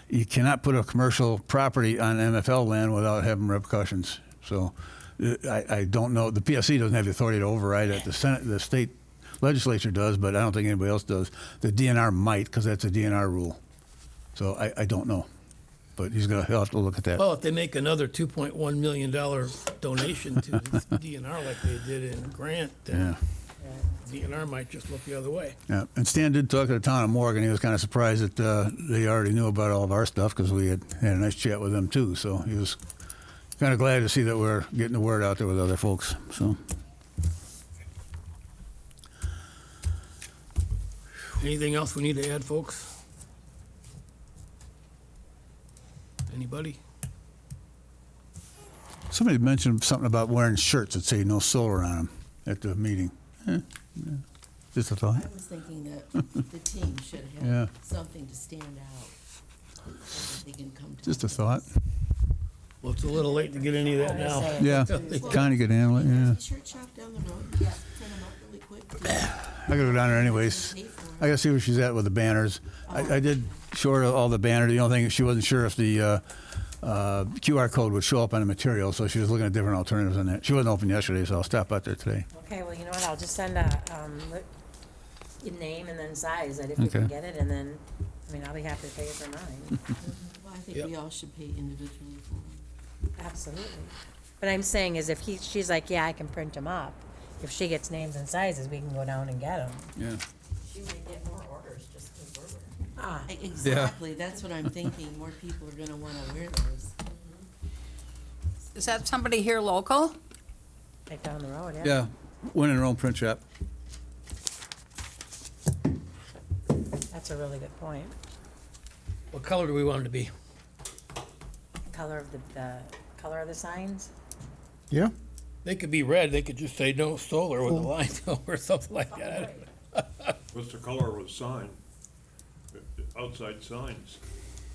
you cannot put a commercial property on MFL land without having repercussions. So I don't know. The PSC doesn't have the authority to override it. The state legislature does, but I don't think anybody else does. The DNR might, because that's a DNR rule. So I don't know, but he'll have to look at that. Well, if they make another $2.1 million donation to DNR like they did in Grant, Yeah. then DNR might just look the other way. Yeah, and Stan did talk to the town of Morgan. He was kind of surprised that they already knew about all of our stuff because we had a nice chat with them too. So he was kind of glad to see that we're getting the word out there with other folks. So Anything else we need to add, folks? Anybody? somebody mentioned something about wearing shirts that say no solar on them at the meeting. Just a thought. I was thinking that the team should Yeah. have something to stand out. So that they can come to. Just a thought. Well, it's a little late to get any of that now. Yeah, Connie could handle it, yeah. There's a shirt shop down the road, yeah, print them up really quick. I gotta go down there anyways. Pay for 'em. I gotta see where she's at with the banners. I did show her all the banners. The only thing, she wasn't sure if the QR code would show up on the material, so she was looking at different alternatives on that. She wasn't open yesterday, so I'll stop out there today. Okay, well, you know what, I'll just send a, your name and then size, that if you can Okay. get it, and then, I mean, I'll be happy to pay for mine. Well, I think Yep. we all should pay individually for them. Absolutely. But I'm saying is if she's like, yeah, I can print them up, if she gets names and sizes, we can go down and get them. Yeah. She may get more orders just because we're. Ah, Exactly, that's what I'm thinking, more people are gonna wanna wear those. Is that somebody here local? like down the road, yeah. Yeah, one in her own print shop. That's a really good point. What color do we want it to be? Color of the color of the signs? Yeah? They could be red, they could just say no solar with a line or something like that. What's the color of the sign? Outside signs.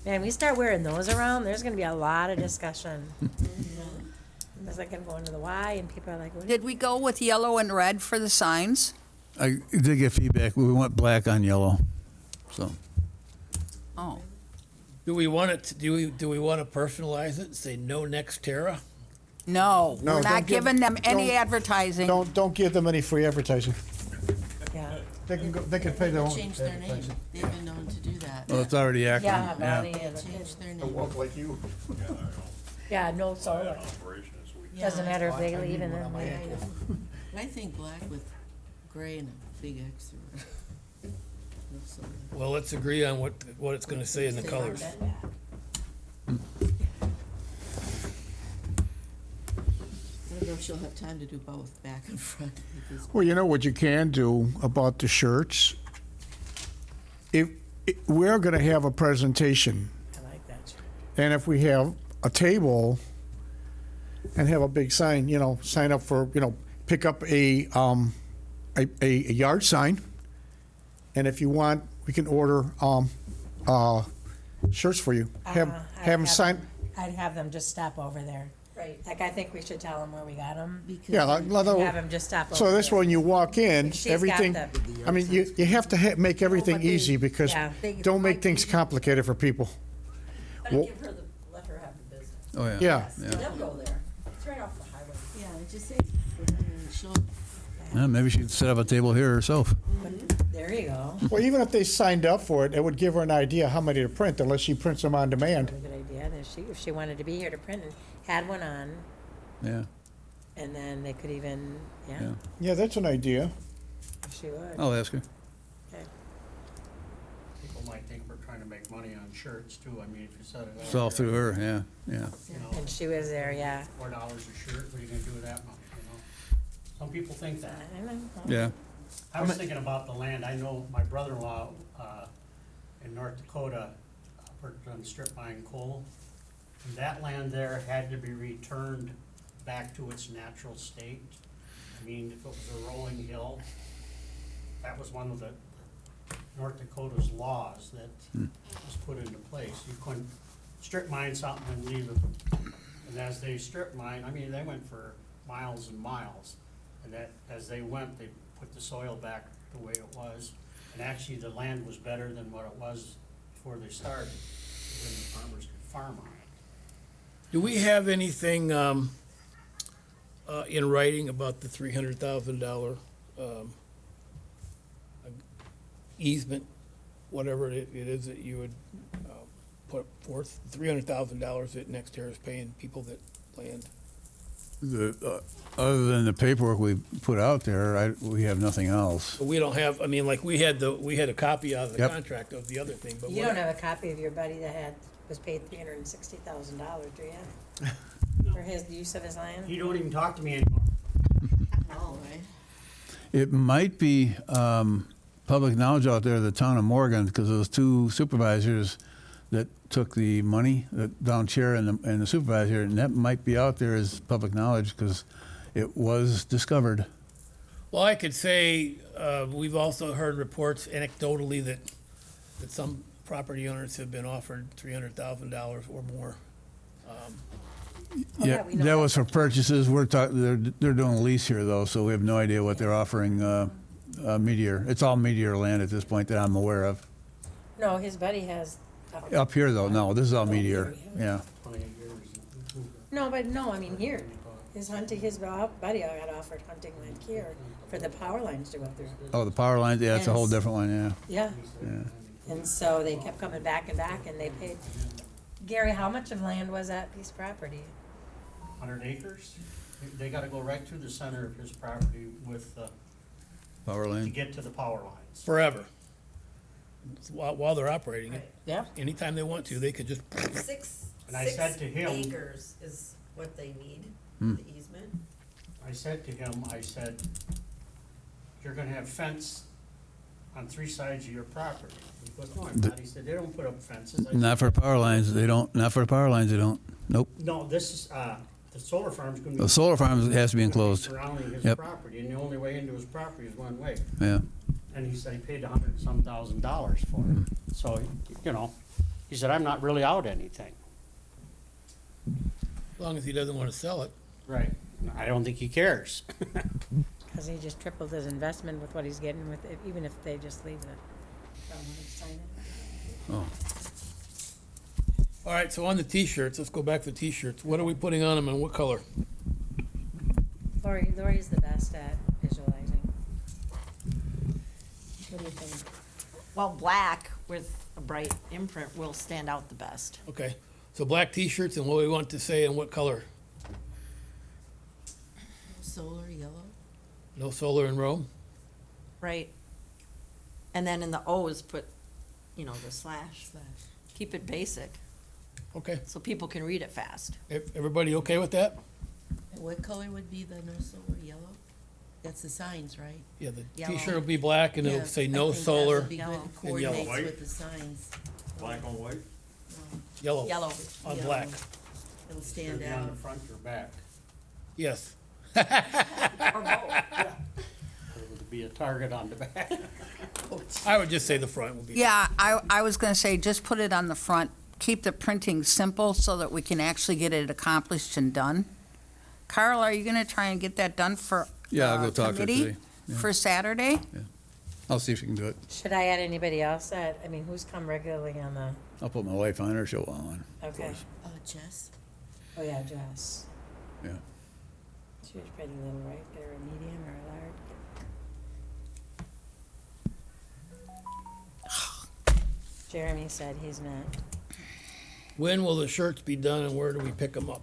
Man, we start wearing those around, there's gonna be a lot of discussion. It's like I'm going to the Y and people are like, what? Did we go with yellow and red for the signs? I did get feedback. We went black on yellow, so. Oh, Do we want it, do we want to personalize it and say no Nextera? no, No, we're don't not give- giving them any don't- advertising. Don't give them any free advertising. Yeah. They can pay their own. Change their name, they've been known to do that. Well, it's already active. Yeah, Bonnie and, Change their name. like you. yeah, no solar. Operation this week. Doesn't matter if they leave and then Yeah, they. I know. But I think black with gray and a big X or. looks like- Well, let's agree on what it's gonna say in the colors. I don't know if she'll have time to do both, back and front. because- Well, you know what you can do about the shirts? If we're gonna have a presentation, I like that. and if we have a table and have a big sign, sign up for, pick up a yard sign, and if you want, we can order shirts for you. Have them sign. I'd have them just stop over there. Right. Like, I think we should tell them where we got them. Because Yeah, Have them just stop over so this there. when you walk in, If she's got everything. the- I mean, you have to make everything easy because Yeah. don't make things complicated for people. But Well- give her the, let her have the business. Oh, yeah. Yeah. They'll go there. It's right off the highway. Yeah, it just says, she'll, Yeah, maybe she could set up a table here herself. There you go. Well, even if they signed up for it, it would give her an idea how many to print unless she prints them on demand. Good idea. That if she wanted to be here to print and had one on, Yeah, and then they could even, yeah, yeah. Yeah, that's an idea. if she would. I'll ask her. Okay. People might think we're trying to make money on shirts too. I mean, if you set it up. It's all through her, yeah, yeah. You know, And she was there, yeah. $4 a shirt, what are you gonna do with that money, you know? Some people think that. I know. Yeah. I was thinking about the land. I know my brother-in-law, in North Dakota, worked on strip mine coal. And that land there had to be returned back to its natural state. I mean, if it was a rolling hill, that was one of the North Dakota's laws that was put into place. You couldn't strip mine something and leave it. And as they strip mine, I mean, they went for miles and miles. And that, as they went, they put the soil back the way it was. And actually, the land was better than what it was before they started. Then the farmers could farm on it. Do we have anything, in writing about the $300,000, easement, whatever it is that you would, put forth? $300,000 that NextEra is paying people that land? Other than the paperwork we put out there, we have nothing else. But we don't have, I mean, like, we had a copy of the Yep. contract of the other thing, but You what? don't have a copy of your buddy that was paid $360,000, do you? For his use of his land? He don't even talk to me anymore. all right. It might be public knowledge out there, the town of Morgan, because those two supervisors that took the money, the down chair and the supervisor, and that might be out there as public knowledge because it was discovered. Well, I could say, we've also heard reports anecdotally that some property owners have been offered $300,000 or more. Yeah, we know that that. was for purchases. We're talking, they're doing a lease here though, so we have no idea what they're offering, Meteor. It's all Meteor land at this point that I'm aware of. No, his buddy has. Up here though, no, this is all Meteor, yeah. 28 years. No, but no, I mean here. His buddy got offered hunting land here for the power lines to go through. Oh, the power lines, yeah, it's a whole Yes. different one, yeah. Yeah, Yeah. and so they kept coming back and back, and they paid. Gary, how much of land was that piece of property? 100 acres. They gotta go right through the center of his property with, Power to line. get to the power lines. Forever. While they're operating it. Yeah. Anytime they want to, they could just, Six And I said to him- acres is what they need, Hmm. the easement. I said to him, I said, you're gonna have fence on 3 sides of your property. He goes, no, I'm not. He said, they don't put up fences. I said, Not for power lines, they don't, not for the power lines, they don't. Nope. no, this is, the solar farm's gonna be. The solar farm has to be enclosed. Surrounding his Yep. property, and the only way into his property is one way. Yeah. And he said he paid $100-some thousand for it. So, you know, he said, I'm not really out anything. as long as he doesn't want to sell it. Right. I don't think he cares. Because he just tripled his investment with what he's getting with it, even if they just leave it. Sign it. Oh. All right, so on the T-shirts, let's go back to T-shirts. What are we putting on them and what color? Lori's the best at visualizing. What do you think? Well, black with a bright imprint will stand out the best. Okay, so black T-shirts and what we want to say and what color? Solar, yellow. No solar in Rome? Right. And then in the O's, put, the slash. Keep it basic, Okay, so people can read it fast. everybody okay with that? And what color would be the no solar, yellow? That's the signs, right? Yeah, the Yellow. T-shirt will be black and Yeah, it'll say I no think that solar, would be good. Yellow. It And yellow. Coordinates White. with the signs. Black on white? yellow Yellow. on Yellow. black. It'll Should stand be on out. the front or back. Yes. Or both. It would be a target on the back. I would just say the front would be. Yeah, I was gonna say, just put it on the front, keep the printing simple so that we can actually get it accomplished and done. Carl, are you gonna try and get that done for Yeah, I'll go the talk to her committee today. Yeah. for Saturday? I'll see if you can do it. Should I add anybody else who's come regularly on the, I'll put my wife on her, she'll on. okay. Jess? Oh, yeah, Jess. Yeah. She was pretty little, right? They're a medium or a large? Jeremy said he's not. When will the shirts be done and where do we pick them up?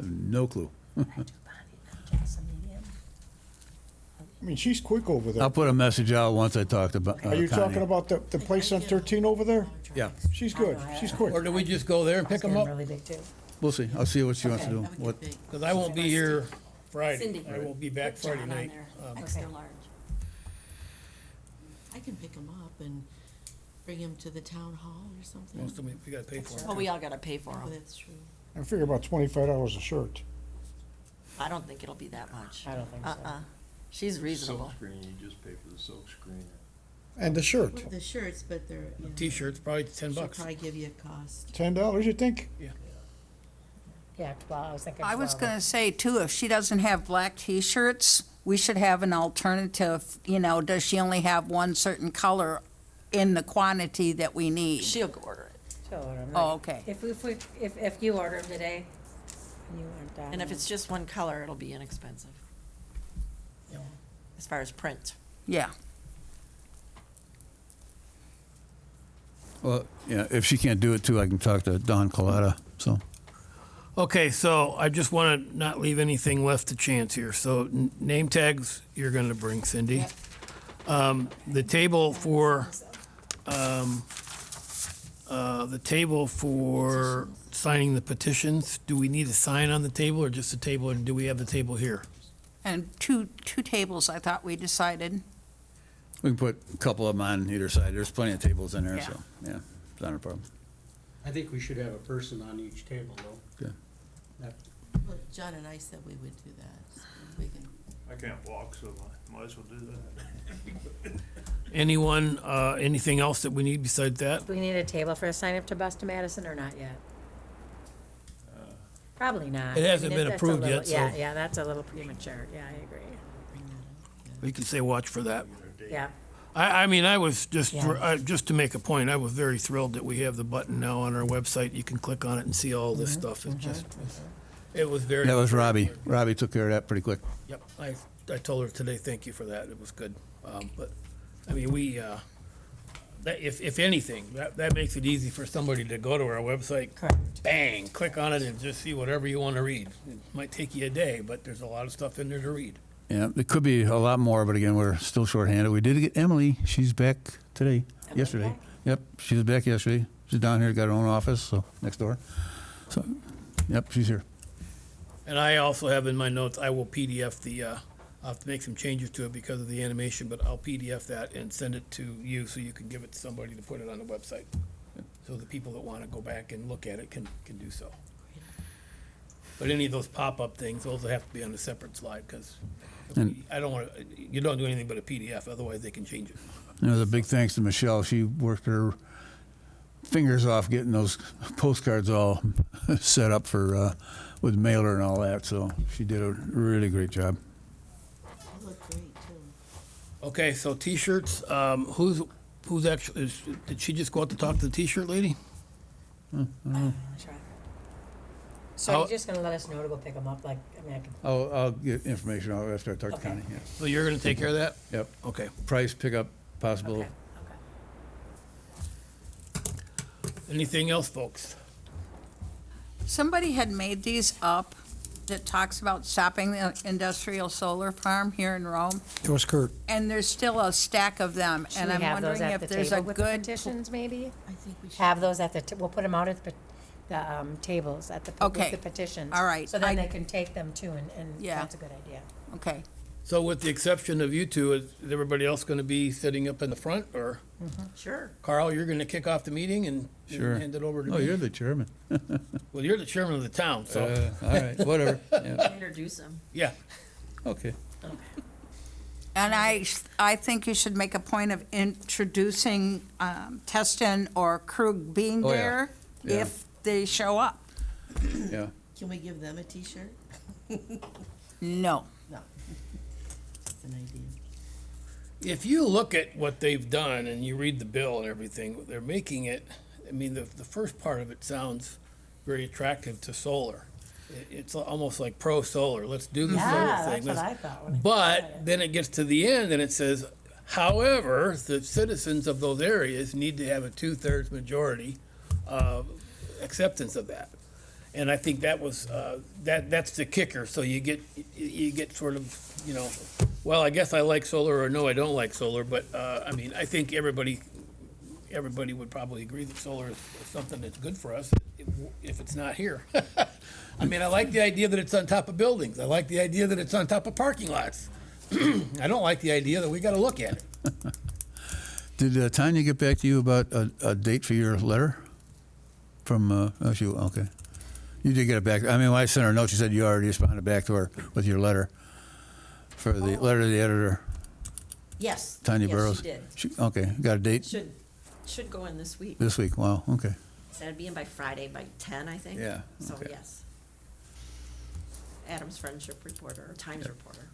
No clue. I do Bonnie, not Jess, a medium. I mean, she's quick over there. I'll put a message out once I talk to Are you Connie. talking about the place on 13 over there? Yeah, She's good, she's quick. Or do we just go there and pick them Getting up? really big too. we'll see. I'll see what she wants to do. That would What, get big. Because I won't be here Friday. Cindy. I won't be back Put John Friday on night. there, extra Okay. large. I can pick them up and bring them to the town hall or something. Most of them, we gotta pay for Well, them. we all gotta pay for Oh, them. that's true. I figure about $25 a shirt. I don't think it'll be that much. I don't think so. She's reasonable. Silk screen, you just pay for the silk screen. And the shirt, The shirts, but they're, T-shirts, probably 10 She'll bucks. probably give you a cost. $10, you think? Yeah, 12, I was thinking I was 12. gonna say too, if she doesn't have black T-shirts, we should have an alternative, does she only have one certain color in the quantity that we need? She'll go order it. She'll order 'em. Oh, okay. If you order them today, and you want that. And if it's just one color, it'll be inexpensive. Yeah. As far as print. Yeah. well, yeah, if she can't do it too, I can talk to Don Coletta, so. Okay, so I just want to not leave anything left to chance here. So name tags, you're going to bring Cindy. The table for, signing the petitions, do we need a sign on the table or just a table, and do we have the table here? And two tables, I thought we decided. We can put a couple of them on either side. There's plenty of tables in there, Yeah. so, yeah, it's not a problem. I think we should have a person on each table, though. Okay. That- Well, John and I said we would do that. So we can can't walk, so I might as well do that. Anyone, anything else that we need besides that? Do we need a table for a sign up to Bus to Madison or not yet? Probably not. It hasn't I mean, been that's a approved little- yet, Yeah, so- yeah, that's a little premature. Yeah, I agree. We can say watch for that. Yeah. I mean, I was just, Yeah. just to make a point, I was very thrilled that we have the button now on our website. You can click on it and see all this Mm-hmm. stuff. It's just, it was very. That was Robbie. Robbie took care of that pretty quick. Yep, I told her today, thank you for that, it was good. But, I mean, we, that, if anything, that makes it easy for somebody to go to our website. Correct. Bang, click on it and just see whatever you want to read. It might take you a day, but there's a lot of stuff in there to read. Yeah, there could be a lot more, but again, we're still shorthanded. We did get Emily. She's back today, Emily yesterday. back? Yep, she was back yesterday. She's down here, got her own office, so next door. So, yep, she's here. And I also have in my notes, I will PDF the, I'll have to make some changes to it because of the animation, but I'll PDF that and send it to you so you can give it to somebody to put it on the website. So the people that want to go back and look at it can do so. But any of those pop-up things, those will have to be on a separate slide because And- I don't want to, you don't do anything but a PDF, otherwise they can change it. You know, the big thanks to Michelle. She worked her fingers off getting those postcards all set up for, with mailer and all that, so she did a really great job. They look great too. Okay, so T-shirts, who's actually, did she just go out to talk to the T-shirt lady? Sure. So How- you're just gonna let us know to go pick them up, like, I mean, I can, I'll get information out after I talk to Okay. Connie, yeah. So you're going to take care of that? Yep. Okay. Price, pickup, possible. okay, okay. Anything else, folks? Somebody had made these up that talks about stopping the industrial solar farm here in Rome, It was Kurt. and there's still a stack of them, Should and we I'm have those wondering at if the there's a table with the good. petitions, maybe? I think we should. Have those at the, we'll put them out at the tables, at the, with Okay. the petitions. All right. So then they can take them too, and Yeah. that's a good idea. Okay, So with the exception of you two, is everybody else going to be sitting up in the front? Or Sure. Carl, you're going to kick off the meeting and Sure. hand it over to Oh, me? you're the chairman. Well, you're the chairman of the town, so, All right, whatever. Yeah. Introduce them. yeah. Okay. and I think you should make a point of introducing Teston or Krug being Oh, yeah. there Yeah. if they show up. Yeah. Can we give them a T-shirt? No. No. It's an idea. If you look at what they've done and you read the bill and everything, they're making it, I mean, the first part of it sounds very attractive to solar. It's almost like pro-solar, let's do the solar Yeah, thing. that's what let's- I thought when I read But it. then it gets to the end and it says, however, the citizens of those areas need to have a 2/3 majority acceptance of that. And I think that was, that's the kicker, so you get sort of, you know, well, I guess I like solar, or no, I don't like solar, but, I mean, I think everybody would probably agree that solar is something that's good for us if it's not here. I mean, I like the idea that it's on top of buildings, I like the idea that it's on top of parking lots. I don't like the idea that we gotta look at it. Did Tanya get back to you about a date for your letter? From, okay. You did get it back. I mean, when I sent her a note, she said you already responded back to her with your letter for the letter to the editor, Yes. Tanya Yes, Burrows. she did. Okay, got a date Should go in this week. this week? Wow, okay. So it'd be in by Friday by 10, I think. Yeah, So, okay. yes. Adam's Friendship Reporter, or Times Reporter.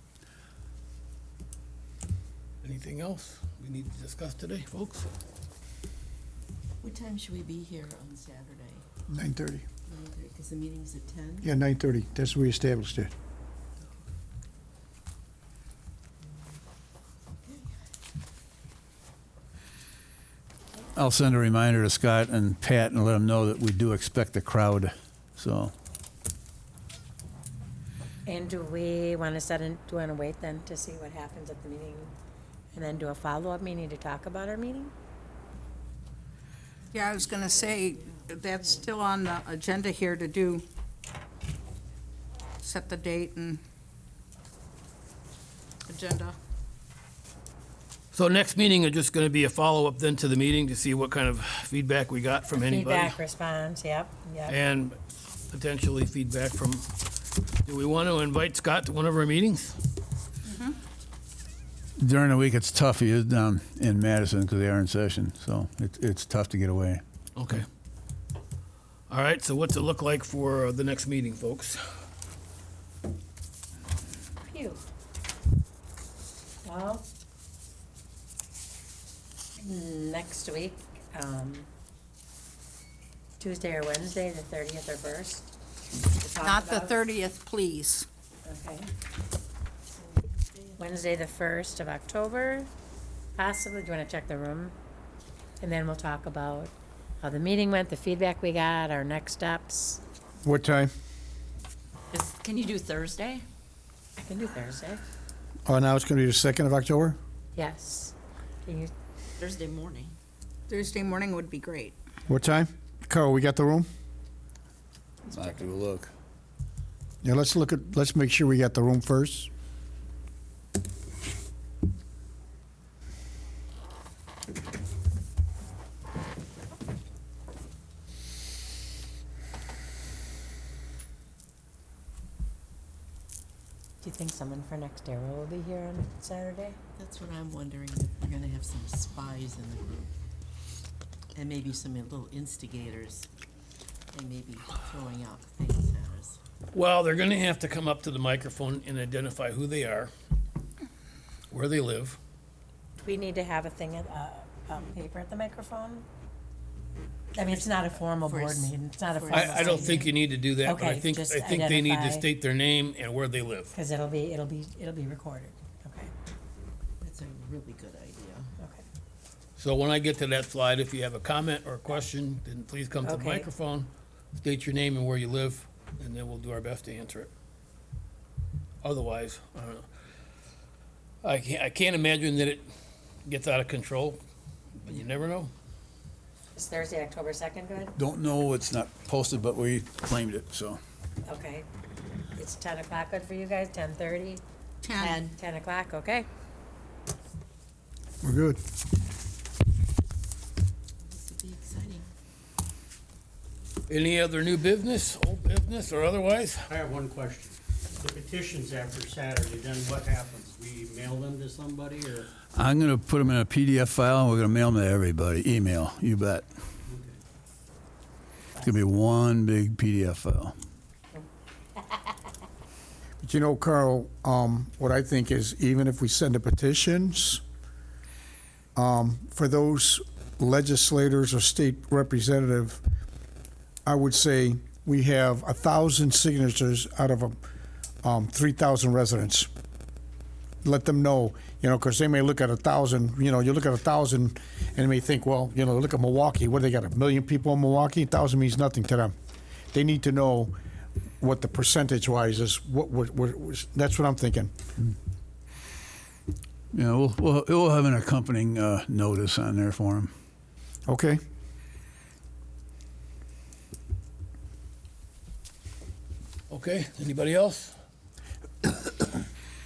Anything else we need to discuss today, folks? What time should we be here on Saturday? 9:30. Because the meeting's at 10? Yeah, 9:30. That's where we established it. I'll send a reminder to Scott and Pat and let them know that we do expect a crowd, so. And do we want to do you want to wait then to see what happens at the meeting? And then do a follow-up meeting to talk about our meeting? Yeah, I was gonna say, that's still on the agenda here to do, set the date and agenda. So next meeting is just gonna be a follow-up then to the meeting to see what kind of feedback we got from anybody. Feedback, response, yep. And potentially feedback from, do we want to invite Scott to one of our meetings? During the week, it's tough. He is down in Madison because they are in session, so it's tough to get away. Okay. All right, so what's it look like for the next meeting, folks? Phew. Well, next week, Tuesday or Wednesday, the 30th or 1st. to talk Not the about- 30th, please. Okay. Wednesday, the 1st of October, possibly. Do you want to check the room? And then we'll talk about how the meeting went, the feedback we got, our next steps. What time? Can you do Thursday? I can do Thursday. Oh, now it's gonna be the 2nd of October? Yes. Can you, Thursday morning. Thursday morning would be great. What time? Carl, we got the room? I'll have to go look. Yeah, let's make sure we got the room first. do you think someone for Next Arrow will be here on Saturday? That's what I'm wondering, if we're gonna have some spies in the group. And maybe some little instigators, and maybe throwing out things at us. Well, they're gonna have to come up to the microphone and identify who they are, where they live. Do we need to have a thing at, paper at the microphone? I mean, it's not a formal For board s- meeting, it's not a for formal. I don't think you need to do that, but I Okay, think, just I think they need to identify. state their name and where they live. Because it'll be recorded, okay, That's a really good idea. okay. So when I get to that slide, if you have a comment or a question, then please come to the Okay. microphone, state your name and where you live, and then we'll do our best to answer it. Otherwise, I don't know. I can't imagine that it gets out of control, but you never know. Is Thursday, October 2nd good? Don't know, it's not posted, but we claimed it, so. Okay. It's 10 o'clock good for you guys, 10:30? 10. 10 o'clock, okay. We're good. This would be exciting. Any other new business, old business, or otherwise? I have one question. The petitions after Saturday, then what happens? We mail them to somebody or? I'm gonna put them in a PDF file, and we're gonna mail them to everybody. Email, you bet. It's gonna be one big PDF file. But you know, Carl, what I think is even if we send the petitions, for those legislators or state representative, I would say we have 1,000 signatures out of 3,000 residents. Let them know, because they may look at 1,000, you look at 1,000 and they may think, well, look at Milwaukee. What, they got 1 million people in Milwaukee? 1,000 means nothing to them. They need to know what the percentage-wise is. That's what I'm thinking. Yeah, we'll have an accompanying notice on there for them. Okay? Okay, anybody else?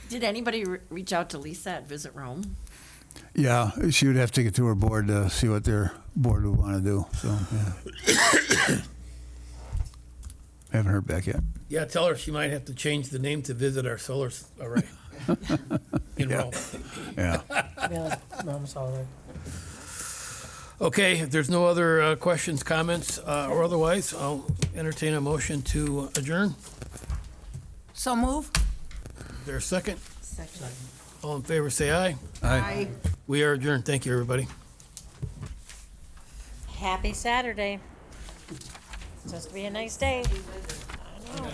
Did anybody reach out to Lisa at Visit Rome? Yeah, she would have to get to her board to see what their board would want to do, so, yeah. Haven't heard back yet. Yeah, tell her she might have to change the name to Visit Our Solar Array. In Yeah. Rome. Yeah. Rome Solar. Okay, if there's no other questions, comments, or otherwise, I'll entertain a motion to adjourn. So move. Is there a second? Second. All in favor, say aye. Aye. We are adjourned. Thank you, everybody. Happy Saturday. It's supposed to be a nice day. I know.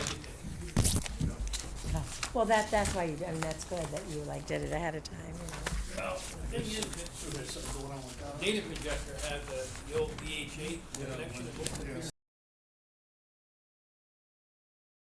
Well, that's why that's good that you did it ahead of time, Well, the thing is, data projector had the old VH8 connection.